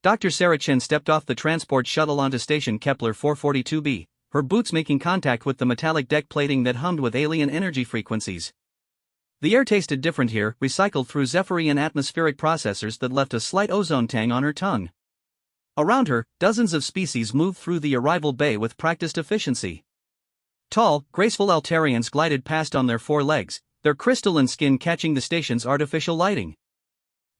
Dr. Sarah Chen stepped off the transport shuttle onto station Kepler 442b, her boots making contact with the metallic deck plating that hummed with alien energy frequencies. The air tasted different here, recycled through Zephyrian atmospheric processors that left a slight ozone tang on her tongue. Around her, dozens of species moved through the arrival bay with practiced efficiency. Tall, graceful Altarians glided past on their four legs, their crystalline skin catching the station's artificial lighting.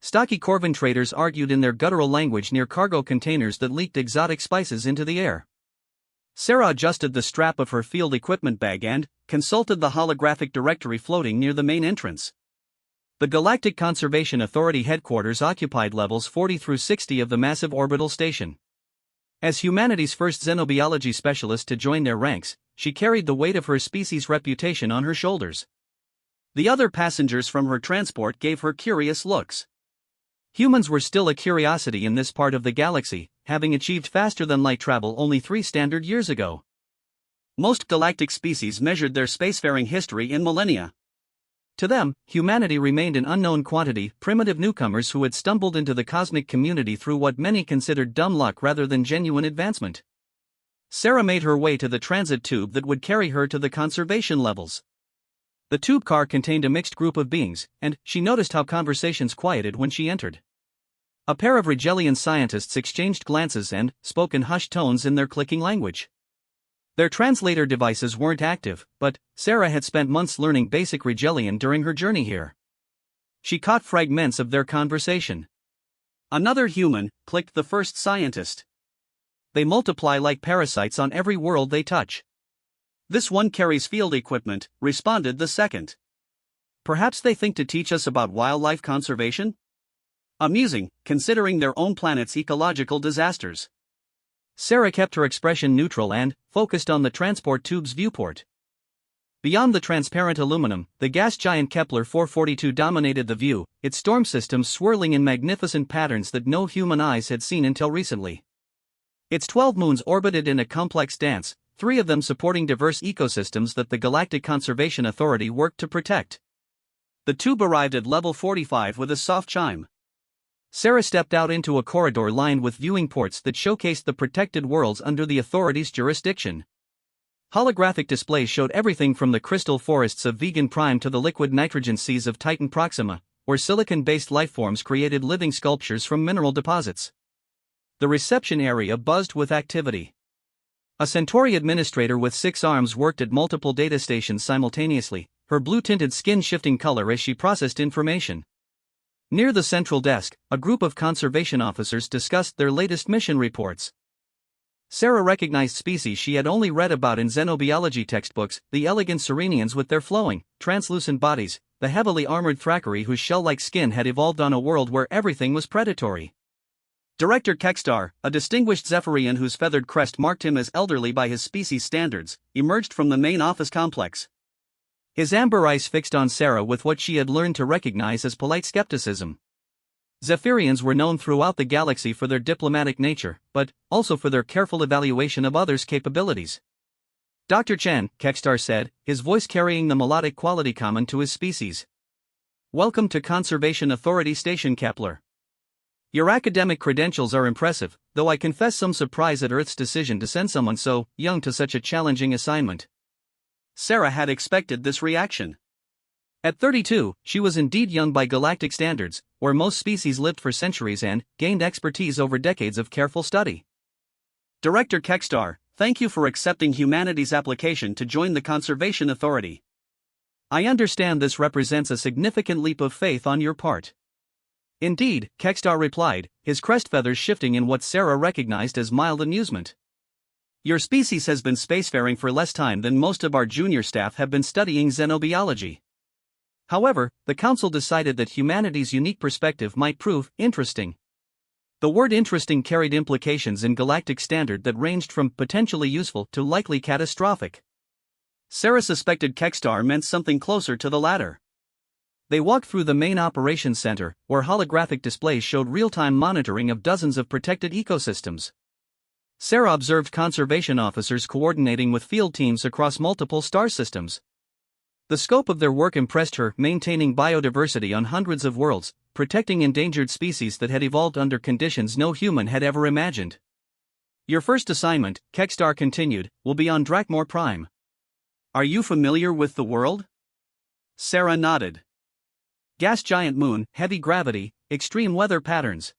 Stocky Corvin traders argued in their guttural language near cargo containers that leaked exotic spices into the air. Sarah adjusted the strap of her field equipment bag and consulted the holographic directory floating near the main entrance. The Galactic Conservation Authority headquarters occupied levels 40 through 60 of the massive orbital station. As humanity's first xenobiology specialist to join their ranks, she carried the weight of her species' reputation on her shoulders. The other passengers from her transport gave her curious looks. Humans were still a curiosity in this part of the galaxy, having achieved faster-than-light travel only 3 standard years ago. Most galactic species measured their spacefaring history in millennia. To them, humanity remained an unknown quantity, primitive newcomers who had stumbled into the cosmic community through what many considered dumb luck rather than genuine advancement. Sarah made her way to the transit tube that would carry her to the conservation levels. The tube car contained a mixed group of beings, and she noticed how conversations quieted when she entered. A pair of Rigelian scientists exchanged glances and spoke in hushed tones in their clicking language. Their translator devices weren't active, but Sarah had spent months learning basic Rigelian during her journey here. She caught fragments of their conversation. "Another human," clicked the first scientist. "They multiply like parasites on every world they touch." "This one carries field equipment," responded the second. "Perhaps they think to teach us about wildlife conservation?" Amusing, considering their own planet's ecological disasters. Sarah kept her expression neutral and focused on the transport tube's viewport. Beyond the transparent aluminum, the gas giant Kepler 442 dominated the view, its storm systems swirling in magnificent patterns that no human eyes had seen until recently. Its 12 moons orbited in a complex dance, 3 of them supporting diverse ecosystems that the Galactic Conservation Authority worked to protect. The tube arrived at level 45 with a soft chime. Sarah stepped out into a corridor lined with viewing ports that showcased the protected worlds under the authority's jurisdiction. Holographic displays showed everything from the crystal forests of Vegan Prime to the liquid nitrogen seas of Titan Proxima, where silicon-based lifeforms created living sculptures from mineral deposits. The reception area buzzed with activity. A Centauri administrator with 6 arms worked at multiple data stations simultaneously, her blue-tinted skin shifting color as she processed information. Near the central desk, a group of conservation officers discussed their latest mission reports. Sarah recognized species she had only read about in xenobiology textbooks: the elegant Serenians with their flowing, translucent bodies, the heavily armored Thraccari whose shell-like skin had evolved on a world where everything was predatory. Director Kekstar, a distinguished Zephyrian whose feathered crest marked him as elderly by his species standards, emerged from the main office complex. His amber eyes fixed on Sarah with what she had learned to recognize as polite skepticism. Zephyrians were known throughout the galaxy for their diplomatic nature, but also for their careful evaluation of others' capabilities. "Dr. Chen," Kekstar said, his voice carrying the melodic quality common to his species. "Welcome to Conservation Authority Station Kepler. Your academic credentials are impressive, though I confess some surprise at Earth's decision to send someone so young to such a challenging assignment." Sarah had expected this reaction. At 32, she was indeed young by galactic standards, where most species lived for centuries and gained expertise over decades of careful study. "Director Kekstar, thank you for accepting humanity's application to join the Conservation Authority. I understand this represents a significant leap of faith on your part." "Indeed," Kekstar replied, his crest feathers shifting in what Sarah recognized as mild amusement. "Your species has been spacefaring for less time than most of our junior staff have been studying xenobiology. However, the Council decided that humanity's unique perspective might prove interesting." The word interesting carried implications in galactic standard that ranged from potentially useful to likely catastrophic. Sarah suspected Kekstar meant something closer to the latter. They walked through the main operations center, where holographic displays showed real-time monitoring of dozens of protected ecosystems. Sarah observed conservation officers coordinating with field teams across multiple star systems. The scope of their work impressed her, maintaining biodiversity on hundreds of worlds, protecting endangered species that had evolved under conditions no human had ever imagined. Your first assignment, Kekstar continued, will be on Drakmor Prime. Are you familiar with the world? Sarah nodded. Gas giant moon, heavy gravity, extreme weather patterns.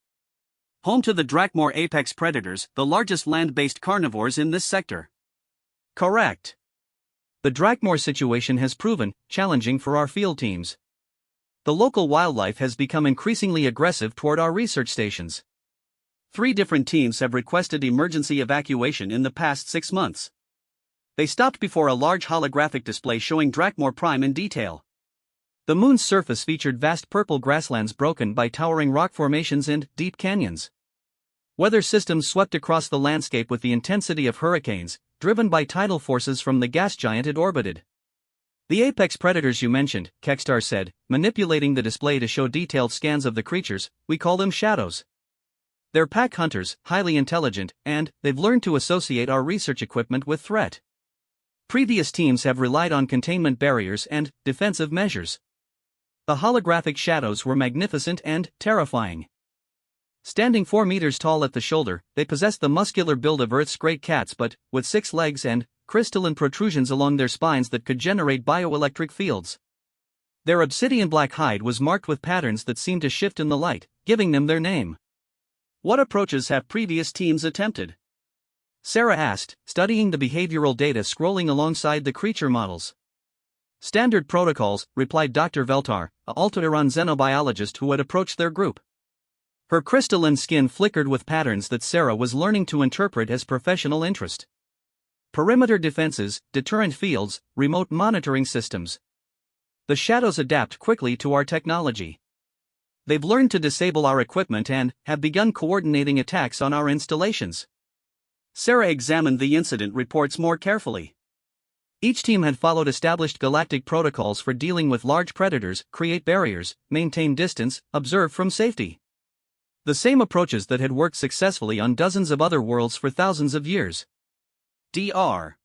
Home to the Drakmor apex predators, the largest land-based carnivores in this sector. Correct. The Drakmor situation has proven challenging for our field teams. The local wildlife has become increasingly aggressive toward our research stations. 3 different teams have requested emergency evacuation in the past 6 months. They stopped before a large holographic display showing Drakmor Prime in detail. The moon's surface featured vast purple grasslands broken by towering rock formations and deep canyons. Weather systems swept across the landscape with the intensity of hurricanes, driven by tidal forces from the gas giant it orbited. The apex predators you mentioned, Kekstar said, manipulating the display to show detailed scans of the creatures, we call them shadows. They're pack hunters, highly intelligent, and they've learned to associate our research equipment with threat. Previous teams have relied on containment barriers and defensive measures. The holographic shadows were magnificent and terrifying. Standing 4 meters tall at the shoulder, they possessed the muscular build of Earth's great cats but with 6 legs and crystalline protrusions along their spines that could generate bioelectric fields. Their obsidian black hide was marked with patterns that seemed to shift in the light, giving them their name. What approaches have previous teams attempted? Sarah asked, studying the behavioral data scrolling alongside the creature models. Standard protocols, replied Dr. Veltar, a Alta'iran xenobiologist who had approached their group. Her crystalline skin flickered with patterns that Sarah was learning to interpret as professional interest. Perimeter defenses, deterrent fields, remote monitoring systems. The shadows adapt quickly to our technology. They've learned to disable our equipment and have begun coordinating attacks on our installations. Sarah examined the incident reports more carefully. Each team had followed established galactic protocols for dealing with large predators, create barriers, maintain distance, observe from safety. The same approaches that had worked successfully on dozens of other worlds for thousands of years. Dr.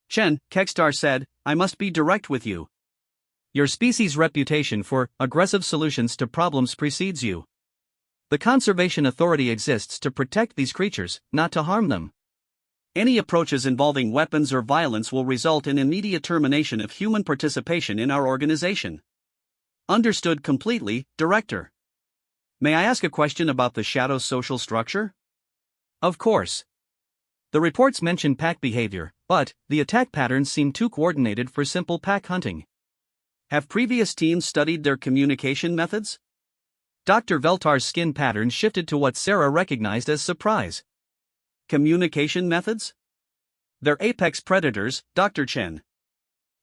Chen, Kekstar said, I must be direct with you. Your species' reputation for aggressive solutions to problems precedes you. The Conservation Authority exists to protect these creatures, not to harm them. Any approaches involving weapons or violence will result in immediate termination of human participation in our organization. Understood completely, Director. May I ask a question about the Shadow's social structure? Of course. The reports mention pack behavior, but the attack patterns seem too coordinated for simple pack hunting. Have previous teams studied their communication methods? Dr. Veltar's skin pattern shifted to what Sarah recognized as surprise. Communication methods? They're apex predators, Dr. Chen.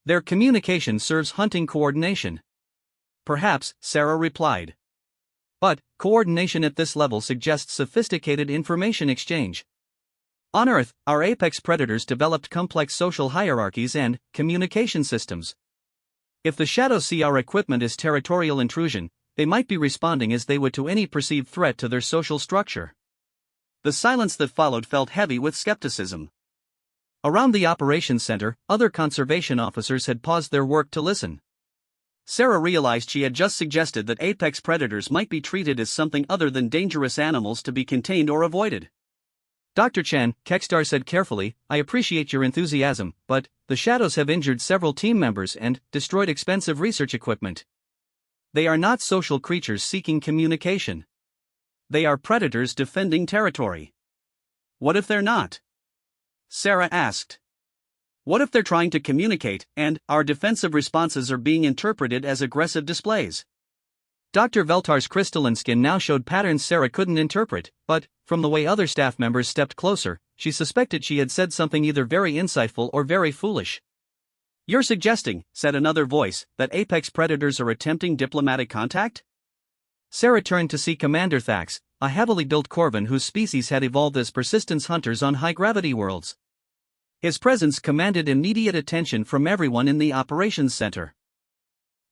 Their communication serves hunting coordination. Perhaps, Sarah replied. But coordination at this level suggests sophisticated information exchange. On Earth, our apex predators developed complex social hierarchies and communication systems. If the shadows see our equipment as territorial intrusion, they might be responding as they would to any perceived threat to their social structure. The silence that followed felt heavy with skepticism. Around the operations center, other conservation officers had paused their work to listen. Sarah realized she had just suggested that apex predators might be treated as something other than dangerous animals to be contained or avoided. Dr. Chen, Kekstar said carefully, I appreciate your enthusiasm, but the shadows have injured several team members and destroyed expensive research equipment. They are not social creatures seeking communication. They are predators defending territory. What if they're not? Sarah asked. What if they're trying to communicate, and our defensive responses are being interpreted as aggressive displays? Dr. Veltar's crystalline skin now showed patterns Sarah couldn't interpret, but, from the way other staff members stepped closer, she suspected she had said something either very insightful or very foolish. You're suggesting, said another voice, that apex predators are attempting diplomatic contact? Sarah turned to see Commander Thax, a heavily built Corvan whose species had evolved as persistence hunters on high-gravity worlds. His presence commanded immediate attention from everyone in the operations center.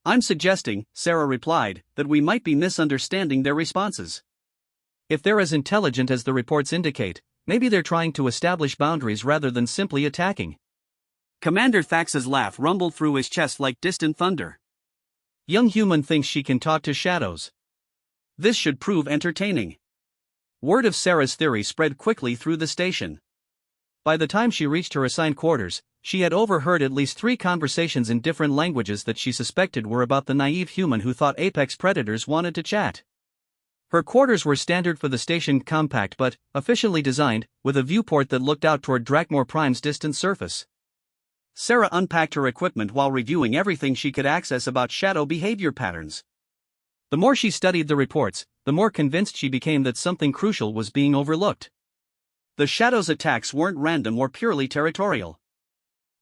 I'm suggesting, Sarah replied, that we might be misunderstanding their responses. If they're as intelligent as the reports indicate, maybe they're trying to establish boundaries rather than simply attacking. Commander Thax's laugh rumbled through his chest like distant thunder. Young human thinks she can talk to shadows. This should prove entertaining. Word of Sarah's theory spread quickly through the station. By the time she reached her assigned quarters, she had overheard at least 3 conversations in different languages that she suspected were about the naive human who thought apex predators wanted to chat. Her quarters were standard for the station, compact but efficiently designed, with a viewport that looked out toward Drakmor Prime's distant surface. Sarah unpacked her equipment while reviewing everything she could access about shadow behavior patterns. The more she studied the reports, the more convinced she became that something crucial was being overlooked. The Shadow's attacks weren't random or purely territorial.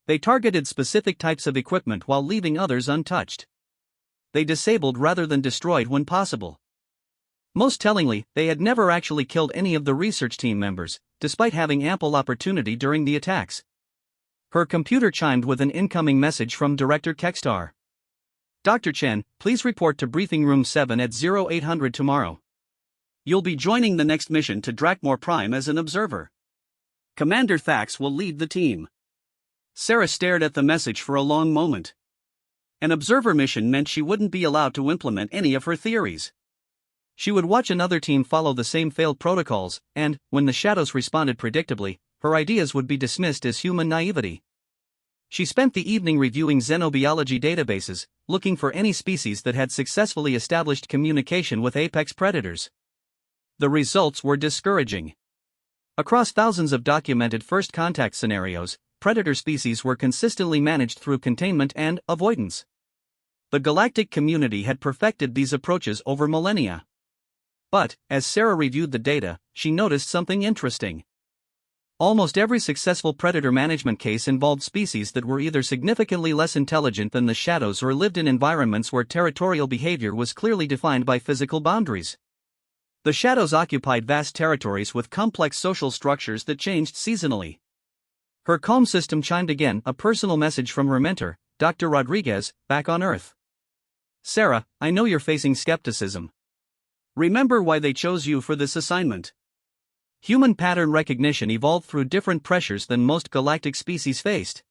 They targeted specific types of equipment while leaving others untouched. They disabled rather than destroyed when possible. Most tellingly, they had never actually killed any of the research team members, despite having ample opportunity during the attacks. Her computer chimed with an incoming message from Director Kekstar. Dr. Chen, please report to Briefing Room 7 at 0800 tomorrow. You'll be joining the next mission to Drakmor Prime as an observer. Commander Thax will lead the team. Sarah stared at the message for a long moment. An observer mission meant she wouldn't be allowed to implement any of her theories. She would watch another team follow the same failed protocols, and, when the Shadows responded predictably, her ideas would be dismissed as human naivety. She spent the evening reviewing xenobiology databases, looking for any species that had successfully established communication with apex predators. The results were discouraging. Across thousands of documented first contact scenarios, predator species were consistently managed through containment and avoidance. The galactic community had perfected these approaches over millennia. But, as Sarah reviewed the data, she noticed something interesting. Almost every successful predator management case involved species that were either significantly less intelligent than the Shadows or lived in environments where territorial behavior was clearly defined by physical boundaries. The Shadows occupied vast territories with complex social structures that changed seasonally. Her calm system chimed again, a personal message from her mentor, Dr. Rodriguez, back on Earth. Sarah, I know you're facing skepticism. Remember why they chose you for this assignment. Human pattern recognition evolved through different pressures than most galactic species faced.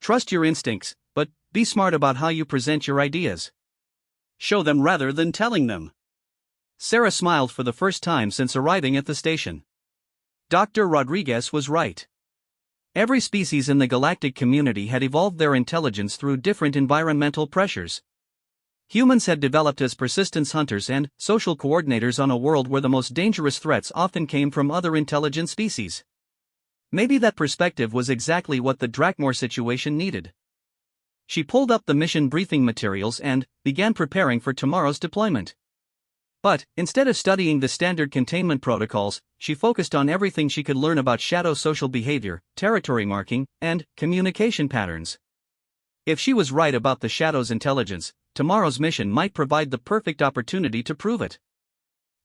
Trust your instincts, but be smart about how you present your ideas. Show them rather than telling them. Sarah smiled for the first time since arriving at the station. Dr. Rodriguez was right. Every species in the galactic community had evolved their intelligence through different environmental pressures. Humans had developed as persistence hunters and social coordinators on a world where the most dangerous threats often came from other intelligent species. Maybe that perspective was exactly what the Drakmor situation needed. She pulled up the mission briefing materials and began preparing for tomorrow's deployment. But, instead of studying the standard containment protocols, she focused on everything she could learn about shadow social behavior, territory marking, and communication patterns. If she was right about the Shadow's intelligence, tomorrow's mission might provide the perfect opportunity to prove it.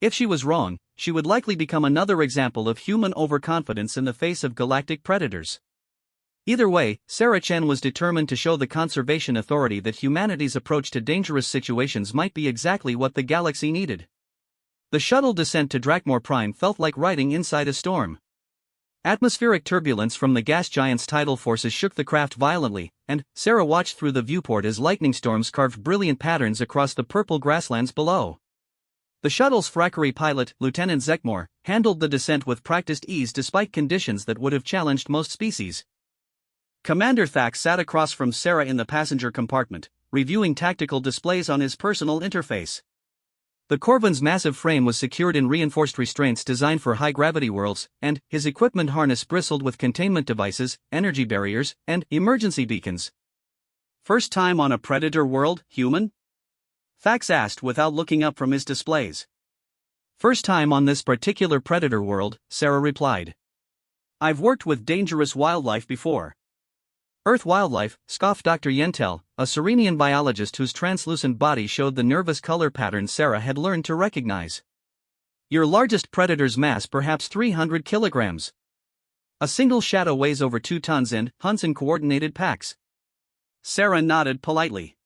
If she was wrong, she would likely become another example of human overconfidence in the face of galactic predators. Either way, Sarah Chen was determined to show the Conservation Authority that humanity's approach to dangerous situations might be exactly what the galaxy needed. The shuttle descent to Drakmor Prime felt like riding inside a storm. Atmospheric turbulence from the gas giant's tidal forces shook the craft violently, and Sarah watched through the viewport as lightning storms carved brilliant patterns across the purple grasslands below. The shuttle's Frackery pilot, Lieutenant Zekmor, handled the descent with practiced ease despite conditions that would have challenged most species. Commander Thax sat across from Sarah in the passenger compartment, reviewing tactical displays on his personal interface. The Corvin's massive frame was secured in reinforced restraints designed for high-gravity worlds, and his equipment harness bristled with containment devices, energy barriers, and emergency beacons. First time on a predator world, human? Thax asked without looking up from his displays. First time on this particular predator world, Sarah replied. I've worked with dangerous wildlife before. Earth wildlife, scoffed Dr. Yentel, a Serenian biologist whose translucent body showed the nervous color patterns Sarah had learned to recognize. Your largest predator's mass perhaps 300 kilograms. A single shadow weighs over 2 tons and hunts in coordinated packs. Sarah nodded politely.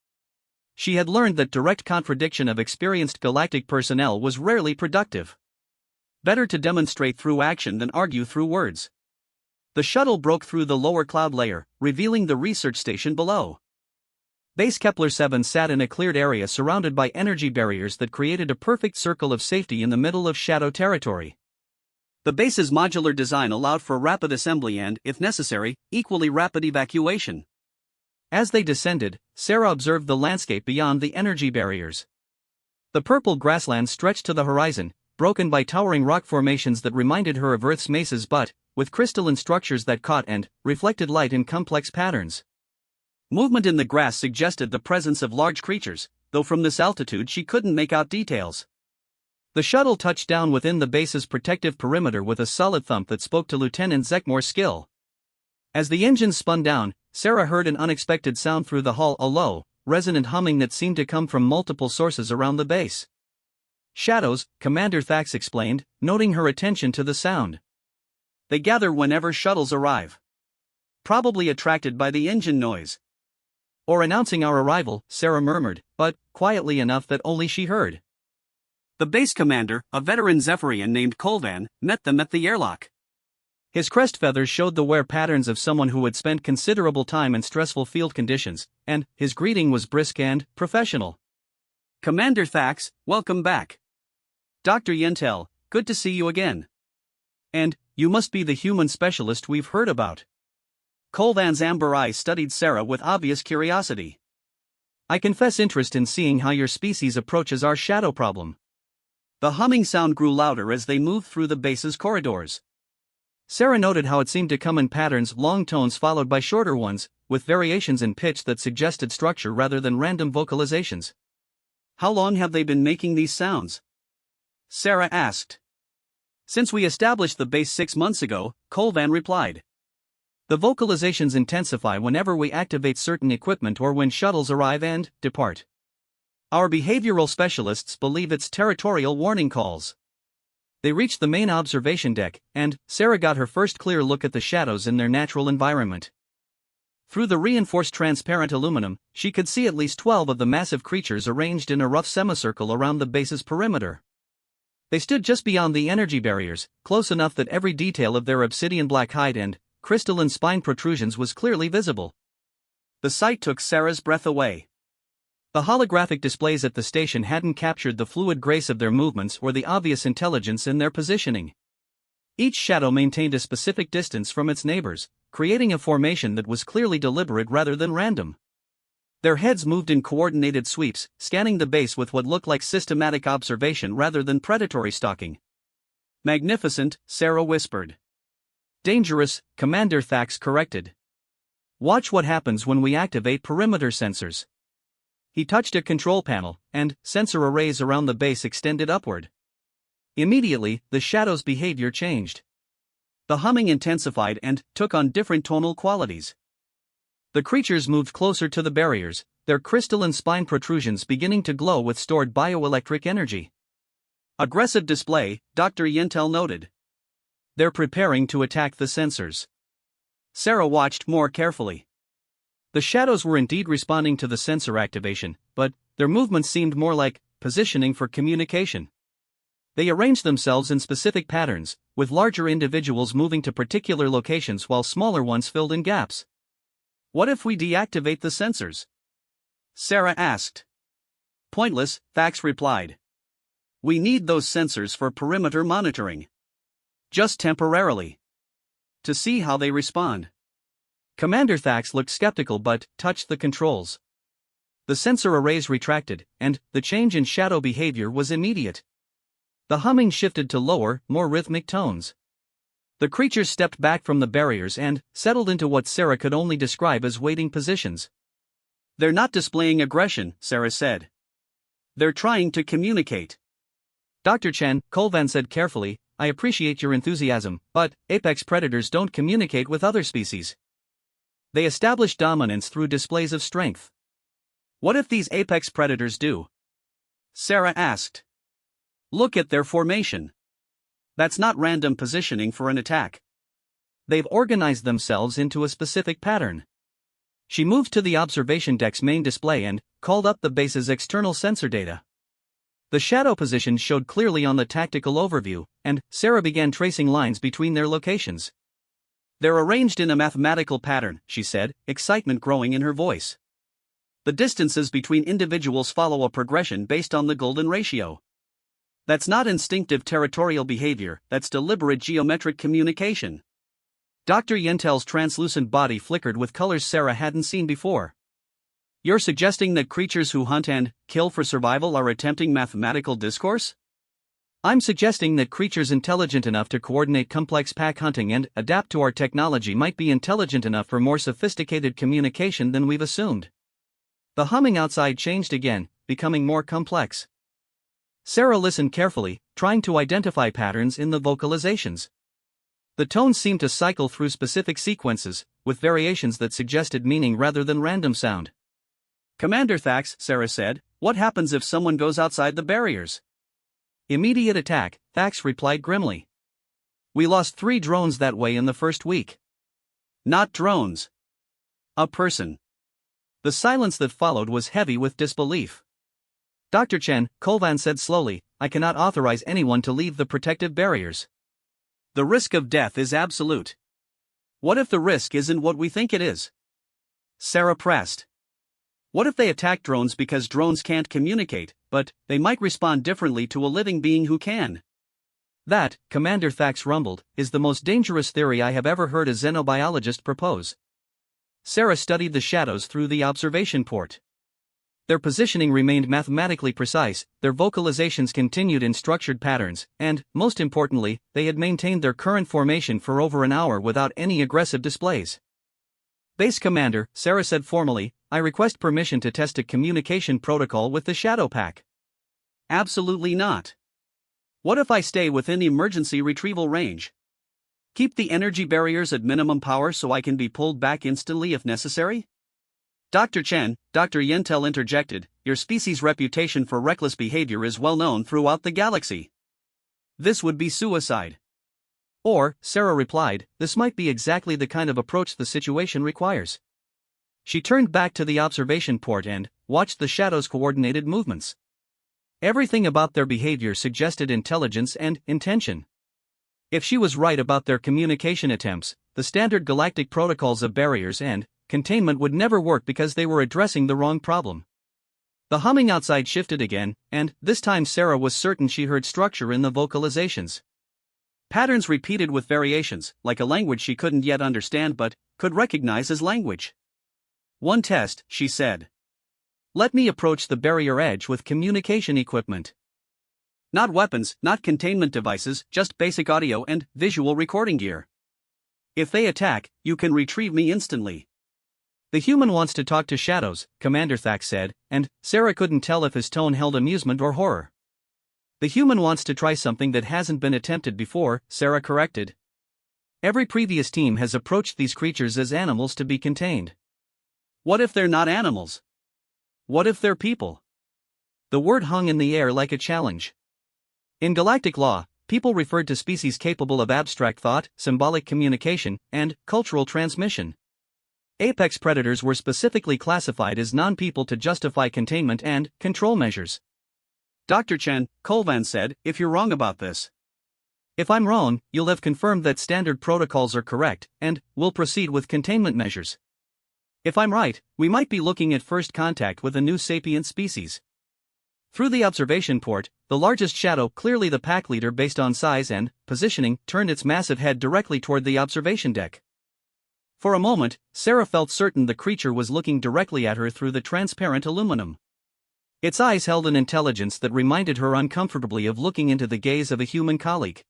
She had learned that direct contradiction of experienced galactic personnel was rarely productive. Better to demonstrate through action than argue through words. The shuttle broke through the lower cloud layer, revealing the research station below. Base Kepler 7 sat in a cleared area surrounded by energy barriers that created a perfect circle of safety in the middle of shadow territory. The base's modular design allowed for rapid assembly and, if necessary, equally rapid evacuation. As they descended, Sarah observed the landscape beyond the energy barriers. The purple grassland stretched to the horizon, broken by towering rock formations that reminded her of Earth's mesas but, with crystalline structures that caught and reflected light in complex patterns. Movement in the grass suggested the presence of large creatures, though from this altitude she couldn't make out details. The shuttle touched down within the base's protective perimeter with a solid thump that spoke to Lieutenant Zekmore's skill. As the engines spun down, Sarah heard an unexpected sound through the hull, a low, resonant humming that seemed to come from multiple sources around the base. Shadows, Commander Thax explained, noting her attention to the sound. They gather whenever shuttles arrive. Probably attracted by the engine noise. Or announcing our arrival, Sarah murmured, but quietly enough that only she heard. The base commander, a veteran Zephyrian named Kolvan, met them at the airlock. His crest feathers showed the wear patterns of someone who had spent considerable time in stressful field conditions, and his greeting was brisk and professional. Commander Thax, welcome back. Dr. Yentel, good to see you again. And, you must be the human specialist we've heard about. Kolvan's amber eyes studied Sarah with obvious curiosity. I confess interest in seeing how your species approaches our shadow problem. The humming sound grew louder as they moved through the base's corridors. Sarah noted how it seemed to come in patterns, long tones followed by shorter ones, with variations in pitch that suggested structure rather than random vocalizations. How long have they been making these sounds? Sarah asked. Since we established the base 6 months ago, Kolvan replied. The vocalizations intensify whenever we activate certain equipment or when shuttles arrive and depart. Our behavioral specialists believe it's territorial warning calls. They reached the main observation deck, and Sarah got her first clear look at the shadows in their natural environment. Through the reinforced transparent aluminum, she could see at least 12 of the massive creatures arranged in a rough semicircle around the base's perimeter. They stood just beyond the energy barriers, close enough that every detail of their obsidian black hide and crystalline spine protrusions was clearly visible. The sight took Sarah's breath away. The holographic displays at the station hadn't captured the fluid grace of their movements or the obvious intelligence in their positioning. Each shadow maintained a specific distance from its neighbors, creating a formation that was clearly deliberate rather than random. Their heads moved in coordinated sweeps, scanning the base with what looked like systematic observation rather than predatory stalking. Magnificent, Sarah whispered. Dangerous, Commander Thax corrected. Watch what happens when we activate perimeter sensors. He touched a control panel, and sensor arrays around the base extended upward. Immediately, the shadow's behavior changed. The humming intensified and took on different tonal qualities. The creatures moved closer to the barriers, their crystalline spine protrusions beginning to glow with stored bioelectric energy. Aggressive display, Dr. Yentel noted. They're preparing to attack the sensors. Sarah watched more carefully. The shadows were indeed responding to the sensor activation, but their movements seemed more like positioning for communication. They arranged themselves in specific patterns, with larger individuals moving to particular locations while smaller ones filled in gaps. What if we deactivate the sensors? Sarah asked. Pointless, Thax replied. We need those sensors for perimeter monitoring. Just temporarily. To see how they respond. Commander Thax looked skeptical but touched the controls. The sensor arrays retracted, and the change in shadow behavior was immediate. The humming shifted to lower, more rhythmic tones. The creatures stepped back from the barriers and settled into what Sarah could only describe as waiting positions. They're not displaying aggression, Sarah said. They're trying to communicate. Dr. Chen, Kolvan said carefully, I appreciate your enthusiasm, but apex predators don't communicate with other species. They establish dominance through displays of strength. What if these apex predators do? Sarah asked. Look at their formation. That's not random positioning for an attack. They've organized themselves into a specific pattern. She moved to the observation deck's main display and called up the base's external sensor data. The shadow positions showed clearly on the tactical overview, and Sarah began tracing lines between their locations. They're arranged in a mathematical pattern, she said, excitement growing in her voice. The distances between individuals follow a progression based on the golden ratio. That's not instinctive territorial behavior, that's deliberate geometric communication. Dr. Yentel's translucent body flickered with colors Sarah hadn't seen before. You're suggesting that creatures who hunt and kill for survival are attempting mathematical discourse? I'm suggesting that creatures intelligent enough to coordinate complex pack hunting and adapt to our technology might be intelligent enough for more sophisticated communication than we've assumed. The humming outside changed again, becoming more complex. Sarah listened carefully, trying to identify patterns in the vocalizations. The tones seemed to cycle through specific sequences, with variations that suggested meaning rather than random sound. Commander Thax, Sarah said, what happens if someone goes outside the barriers? Immediate attack, Thax replied grimly. We lost 3 drones that way in the first week. Not drones. A person. The silence that followed was heavy with disbelief. Dr. Chen, Kolvan said slowly, I cannot authorize anyone to leave the protective barriers. The risk of death is absolute. What if the risk isn't what we think it is? Sarah pressed. What if they attack drones because drones can't communicate, but they might respond differently to a living being who can? That, Commander Thax rumbled, is the most dangerous theory I have ever heard a xenobiologist propose. Sarah studied the shadows through the observation port. Their positioning remained mathematically precise, their vocalizations continued in structured patterns, and, most importantly, they had maintained their current formation for over an hour without any aggressive displays. Base Commander, Sarah said formally, I request permission to test a communication protocol with the Shadow Pack. Absolutely not. What if I stay within emergency retrieval range? Keep the energy barriers at minimum power so I can be pulled back instantly if necessary? Dr. Chen, Dr. Yentel interjected, your species' reputation for reckless behavior is well known throughout the galaxy. This would be suicide. Or, Sarah replied, this might be exactly the kind of approach the situation requires. She turned back to the observation port and watched the shadows' coordinated movements. Everything about their behavior suggested intelligence and intention. If she was right about their communication attempts, the standard galactic protocols of barriers and containment would never work because they were addressing the wrong problem. The humming outside shifted again, and this time Sarah was certain she heard structure in the vocalizations. Patterns repeated with variations, like a language she couldn't yet understand but could recognize as language. One test, she said. Let me approach the barrier edge with communication equipment. Not weapons, not containment devices, just basic audio and visual recording gear. If they attack, you can retrieve me instantly. The human wants to talk to shadows, Commander Thax said, and Sarah couldn't tell if his tone held amusement or horror. The human wants to try something that hasn't been attempted before, Sarah corrected. Every previous team has approached these creatures as animals to be contained. What if they're not animals? What if they're people? The word hung in the air like a challenge. In galactic law, people referred to species capable of abstract thought, symbolic communication, and cultural transmission. Apex predators were specifically classified as non-people to justify containment and control measures. Dr. Chen, Kolvan said, if you're wrong about this. If I'm wrong, you'll have confirmed that standard protocols are correct, and we'll proceed with containment measures. If I'm right, we might be looking at first contact with a new sapient species. Through the observation port, the largest shadow, clearly the pack leader based on size and positioning, turned its massive head directly toward the observation deck. For a moment, Sarah felt certain the creature was looking directly at her through the transparent aluminum. Its eyes held an intelligence that reminded her uncomfortably of looking into the gaze of a human colleague.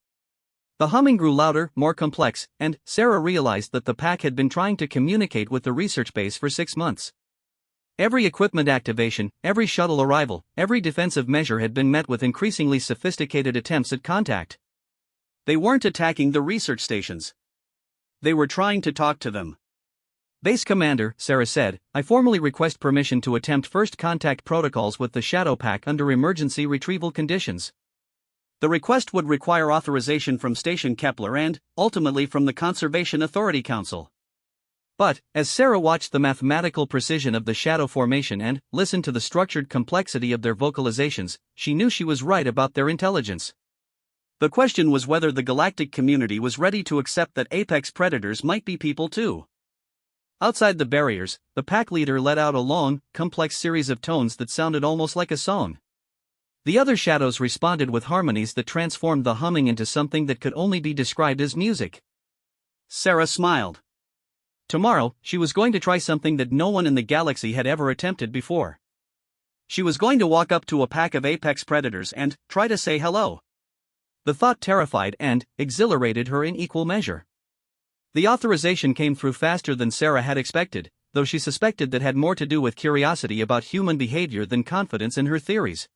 The humming grew louder, more complex, and Sarah realized that the pack had been trying to communicate with the research base for 6 months. Every equipment activation, every shuttle arrival, every defensive measure had been met with increasingly sophisticated attempts at contact. They weren't attacking the research stations. They were trying to talk to them. Base Commander, Sarah said, I formally request permission to attempt first contact protocols with the Shadow Pack under emergency retrieval conditions. The request would require authorization from Station Kepler and, ultimately from the Conservation Authority Council. But, as Sarah watched the mathematical precision of the shadow formation and listened to the structured complexity of their vocalizations, she knew she was right about their intelligence. The question was whether the galactic community was ready to accept that apex predators might be people too. Outside the barriers, the pack leader let out a long, complex series of tones that sounded almost like a song. The other shadows responded with harmonies that transformed the humming into something that could only be described as music. Sarah smiled. Tomorrow, she was going to try something that no one in the galaxy had ever attempted before. She was going to walk up to a pack of apex predators and try to say hello. The thought terrified and exhilarated her in equal measure. The authorization came through faster than Sarah had expected, though she suspected that had more to do with curiosity about human behavior than confidence in her theories.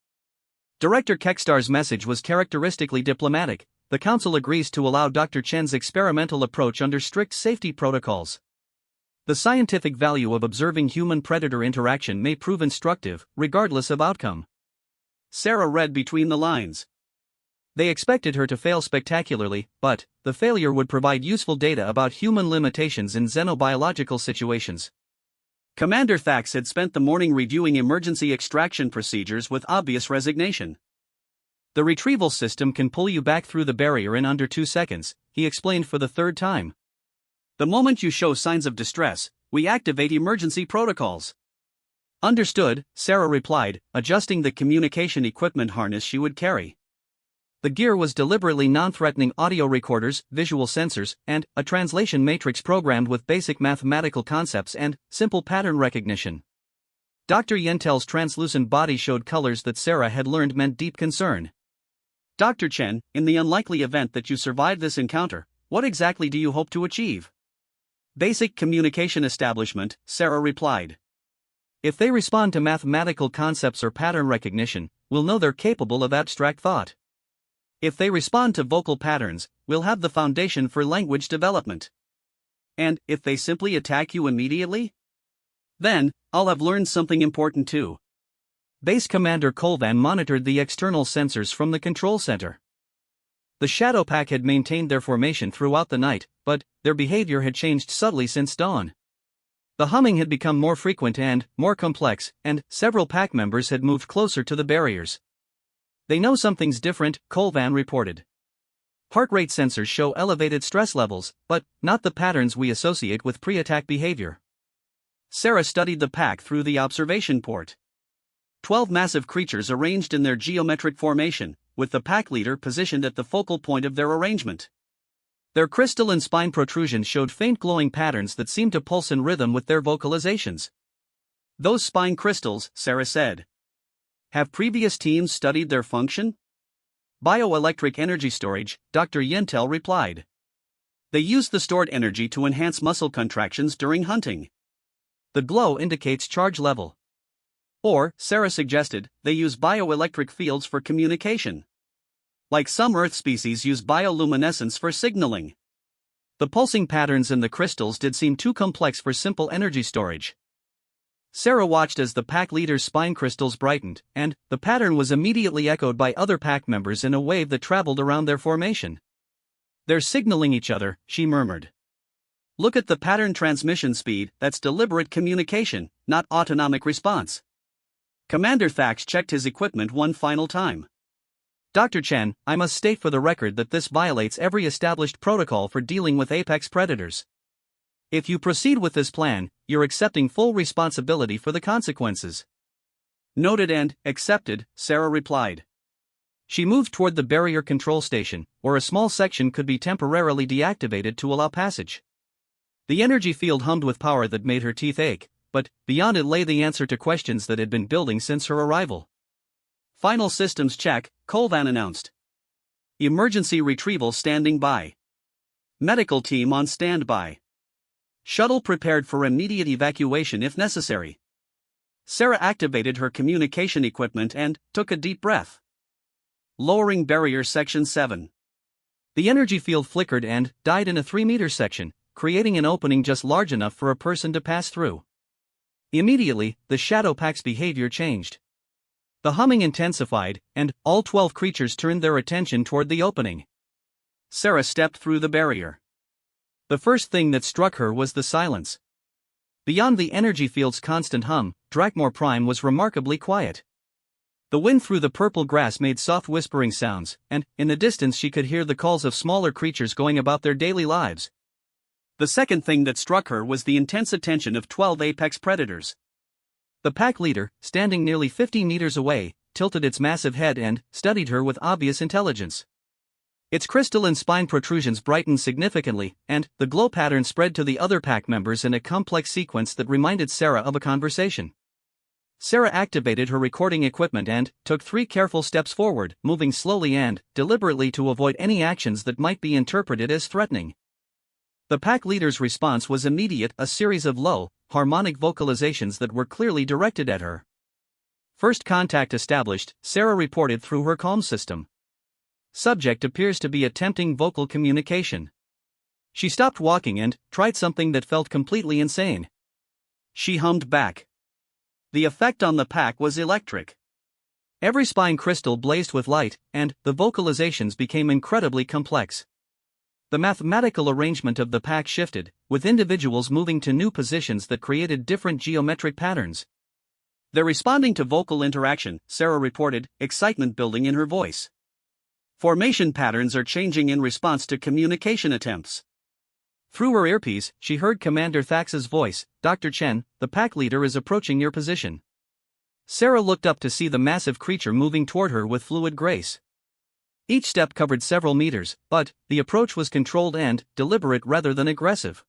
Director Kekstar's message was characteristically diplomatic. The Council agrees to allow Dr. Chen's experimental approach under strict safety protocols. The scientific value of observing human-predator interaction may prove instructive, regardless of outcome. Sarah read between the lines. They expected her to fail spectacularly, but the failure would provide useful data about human limitations in xenobiological situations. Commander Thax had spent the morning reviewing emergency extraction procedures with obvious resignation. The retrieval system can pull you back through the barrier in under 2 seconds, he explained for the third time. The moment you show signs of distress, we activate emergency protocols. Understood, Sarah replied, adjusting the communication equipment harness she would carry. The gear was deliberately non-threatening audio recorders, visual sensors, and a translation matrix programmed with basic mathematical concepts and simple pattern recognition. Dr. Yentel's translucent body showed colors that Sarah had learned meant deep concern. Dr. Chen, in the unlikely event that you survive this encounter, what exactly do you hope to achieve? Basic communication establishment, Sarah replied. If they respond to mathematical concepts or pattern recognition, we'll know they're capable of abstract thought. If they respond to vocal patterns, we'll have the foundation for language development. And if they simply attack you immediately? Then, I'll have learned something important too. Base Commander Colvan monitored the external sensors from the control center. The Shadow Pack had maintained their formation throughout the night, but their behavior had changed subtly since dawn. The humming had become more frequent and more complex, and several pack members had moved closer to the barriers. They know something's different, Colvan reported. Heart rate sensors show elevated stress levels, but not the patterns we associate with pre-attack behavior. Sarah studied the pack through the observation port. 12 massive creatures arranged in their geometric formation, with the pack leader positioned at the focal point of their arrangement. Their crystalline spine protrusions showed faint glowing patterns that seemed to pulse in rhythm with their vocalizations. Those spine crystals, Sarah said. Have previous teams studied their function? Bioelectric energy storage, Dr. Yentel replied. They use the stored energy to enhance muscle contractions during hunting. The glow indicates charge level. Or, Sarah suggested, they use bioelectric fields for communication. Like some Earth species use bioluminescence for signaling. The pulsing patterns in the crystals did seem too complex for simple energy storage. Sarah watched as the pack leader's spine crystals brightened, and the pattern was immediately echoed by other pack members in a wave that traveled around their formation. They're signaling each other, she murmured. Look at the pattern transmission speed, that's deliberate communication, not autonomic response. Commander Thax checked his equipment one final time. Dr. Chen, I must state for the record that this violates every established protocol for dealing with apex predators. If you proceed with this plan, you're accepting full responsibility for the consequences. Noted and accepted, Sarah replied. She moved toward the barrier control station, where a small section could be temporarily deactivated to allow passage. The energy field hummed with power that made her teeth ache, but beyond it lay the answer to questions that had been building since her arrival. Final systems check, Colvan announced. Emergency retrieval standing by. Medical team on standby. Shuttle prepared for immediate evacuation if necessary. Sarah activated her communication equipment and took a deep breath. Lowering barrier section 7. The energy field flickered and died in a 3-meter section, creating an opening just large enough for a person to pass through. Immediately, the Shadow Pack's behavior changed. The humming intensified, and all 12 creatures turned their attention toward the opening. Sarah stepped through the barrier. The first thing that struck her was the silence. Beyond the energy field's constant hum, Drakmor Prime was remarkably quiet. The wind through the purple grass made soft whispering sounds, and, in the distance she could hear the calls of smaller creatures going about their daily lives. The second thing that struck her was the intense attention of 12 apex predators. The pack leader, standing nearly 50 meters away, tilted its massive head and studied her with obvious intelligence. Its crystalline spine protrusions brightened significantly, and the glow pattern spread to the other pack members in a complex sequence that reminded Sarah of a conversation. Sarah activated her recording equipment and took 3 careful steps forward, moving slowly and deliberately to avoid any actions that might be interpreted as threatening. The pack leader's response was immediate, a series of low, harmonic vocalizations that were clearly directed at her. First contact established, Sarah reported through her comm system. Subject appears to be attempting vocal communication. She stopped walking and tried something that felt completely insane. She hummed back. The effect on the pack was electric. Every spine crystal blazed with light, and the vocalizations became incredibly complex. The mathematical arrangement of the pack shifted, with individuals moving to new positions that created different geometric patterns. They're responding to vocal interaction, Sarah reported, excitement building in her voice. Formation patterns are changing in response to communication attempts. Through her earpiece, she heard Commander Thax's voice. Dr. Chen, the pack leader is approaching your position. Sarah looked up to see the massive creature moving toward her with fluid grace. Each step covered several meters, but the approach was controlled and deliberate rather than aggressive.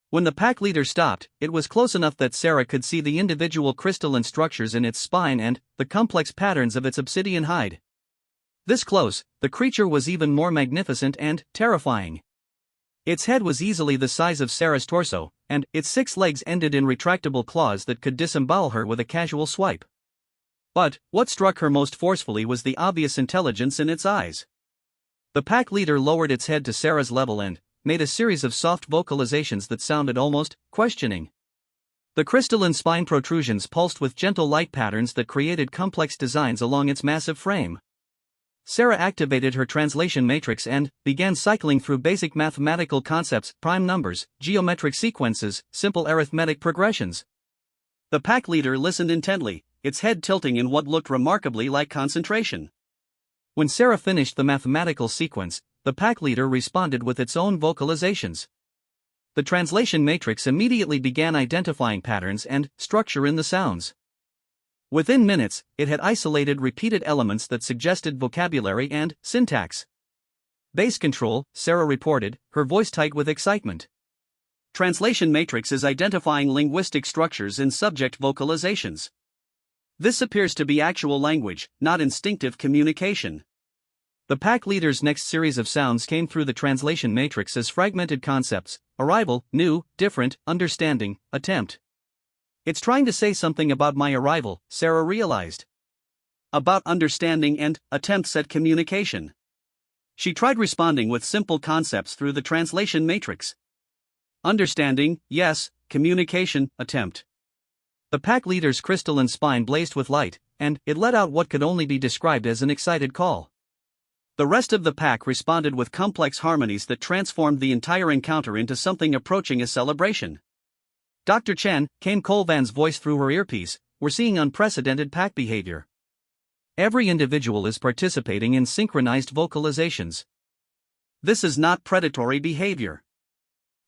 When the pack leader stopped, it was close enough that Sarah could see the individual crystalline structures in its spine and the complex patterns of its obsidian hide. This close, the creature was even more magnificent and terrifying. Its head was easily the size of Sarah's torso, and its 6 legs ended in retractable claws that could disembowel her with a casual swipe. But what struck her most forcefully was the obvious intelligence in its eyes. The pack leader lowered its head to Sarah's level and made a series of soft vocalizations that sounded almost questioning. The crystalline spine protrusions pulsed with gentle light patterns that created complex designs along its massive frame. Sarah activated her translation matrix and began cycling through basic mathematical concepts, prime numbers, geometric sequences, simple arithmetic progressions. The pack leader listened intently, its head tilting in what looked remarkably like concentration. When Sarah finished the mathematical sequence, the pack leader responded with its own vocalizations. The translation matrix immediately began identifying patterns and structure in the sounds. Within minutes, it had isolated repeated elements that suggested vocabulary and syntax. Base control, Sarah reported, her voice tight with excitement. Translation matrix is identifying linguistic structures in subject vocalizations. This appears to be actual language, not instinctive communication. The pack leader's next series of sounds came through the translation matrix as fragmented concepts: arrival, new, different, understanding, attempt. It's trying to say something about my arrival, Sarah realized. About understanding and attempts at communication. She tried responding with simple concepts through the translation matrix. Understanding, yes; communication, attempt. The pack leader's crystalline spine blazed with light, and it let out what could only be described as an excited call. The rest of the pack responded with complex harmonies that transformed the entire encounter into something approaching a celebration. Dr. Chen, came Colvan's voice through her earpiece, we're seeing unprecedented pack behavior. Every individual is participating in synchronized vocalizations. This is not predatory behavior.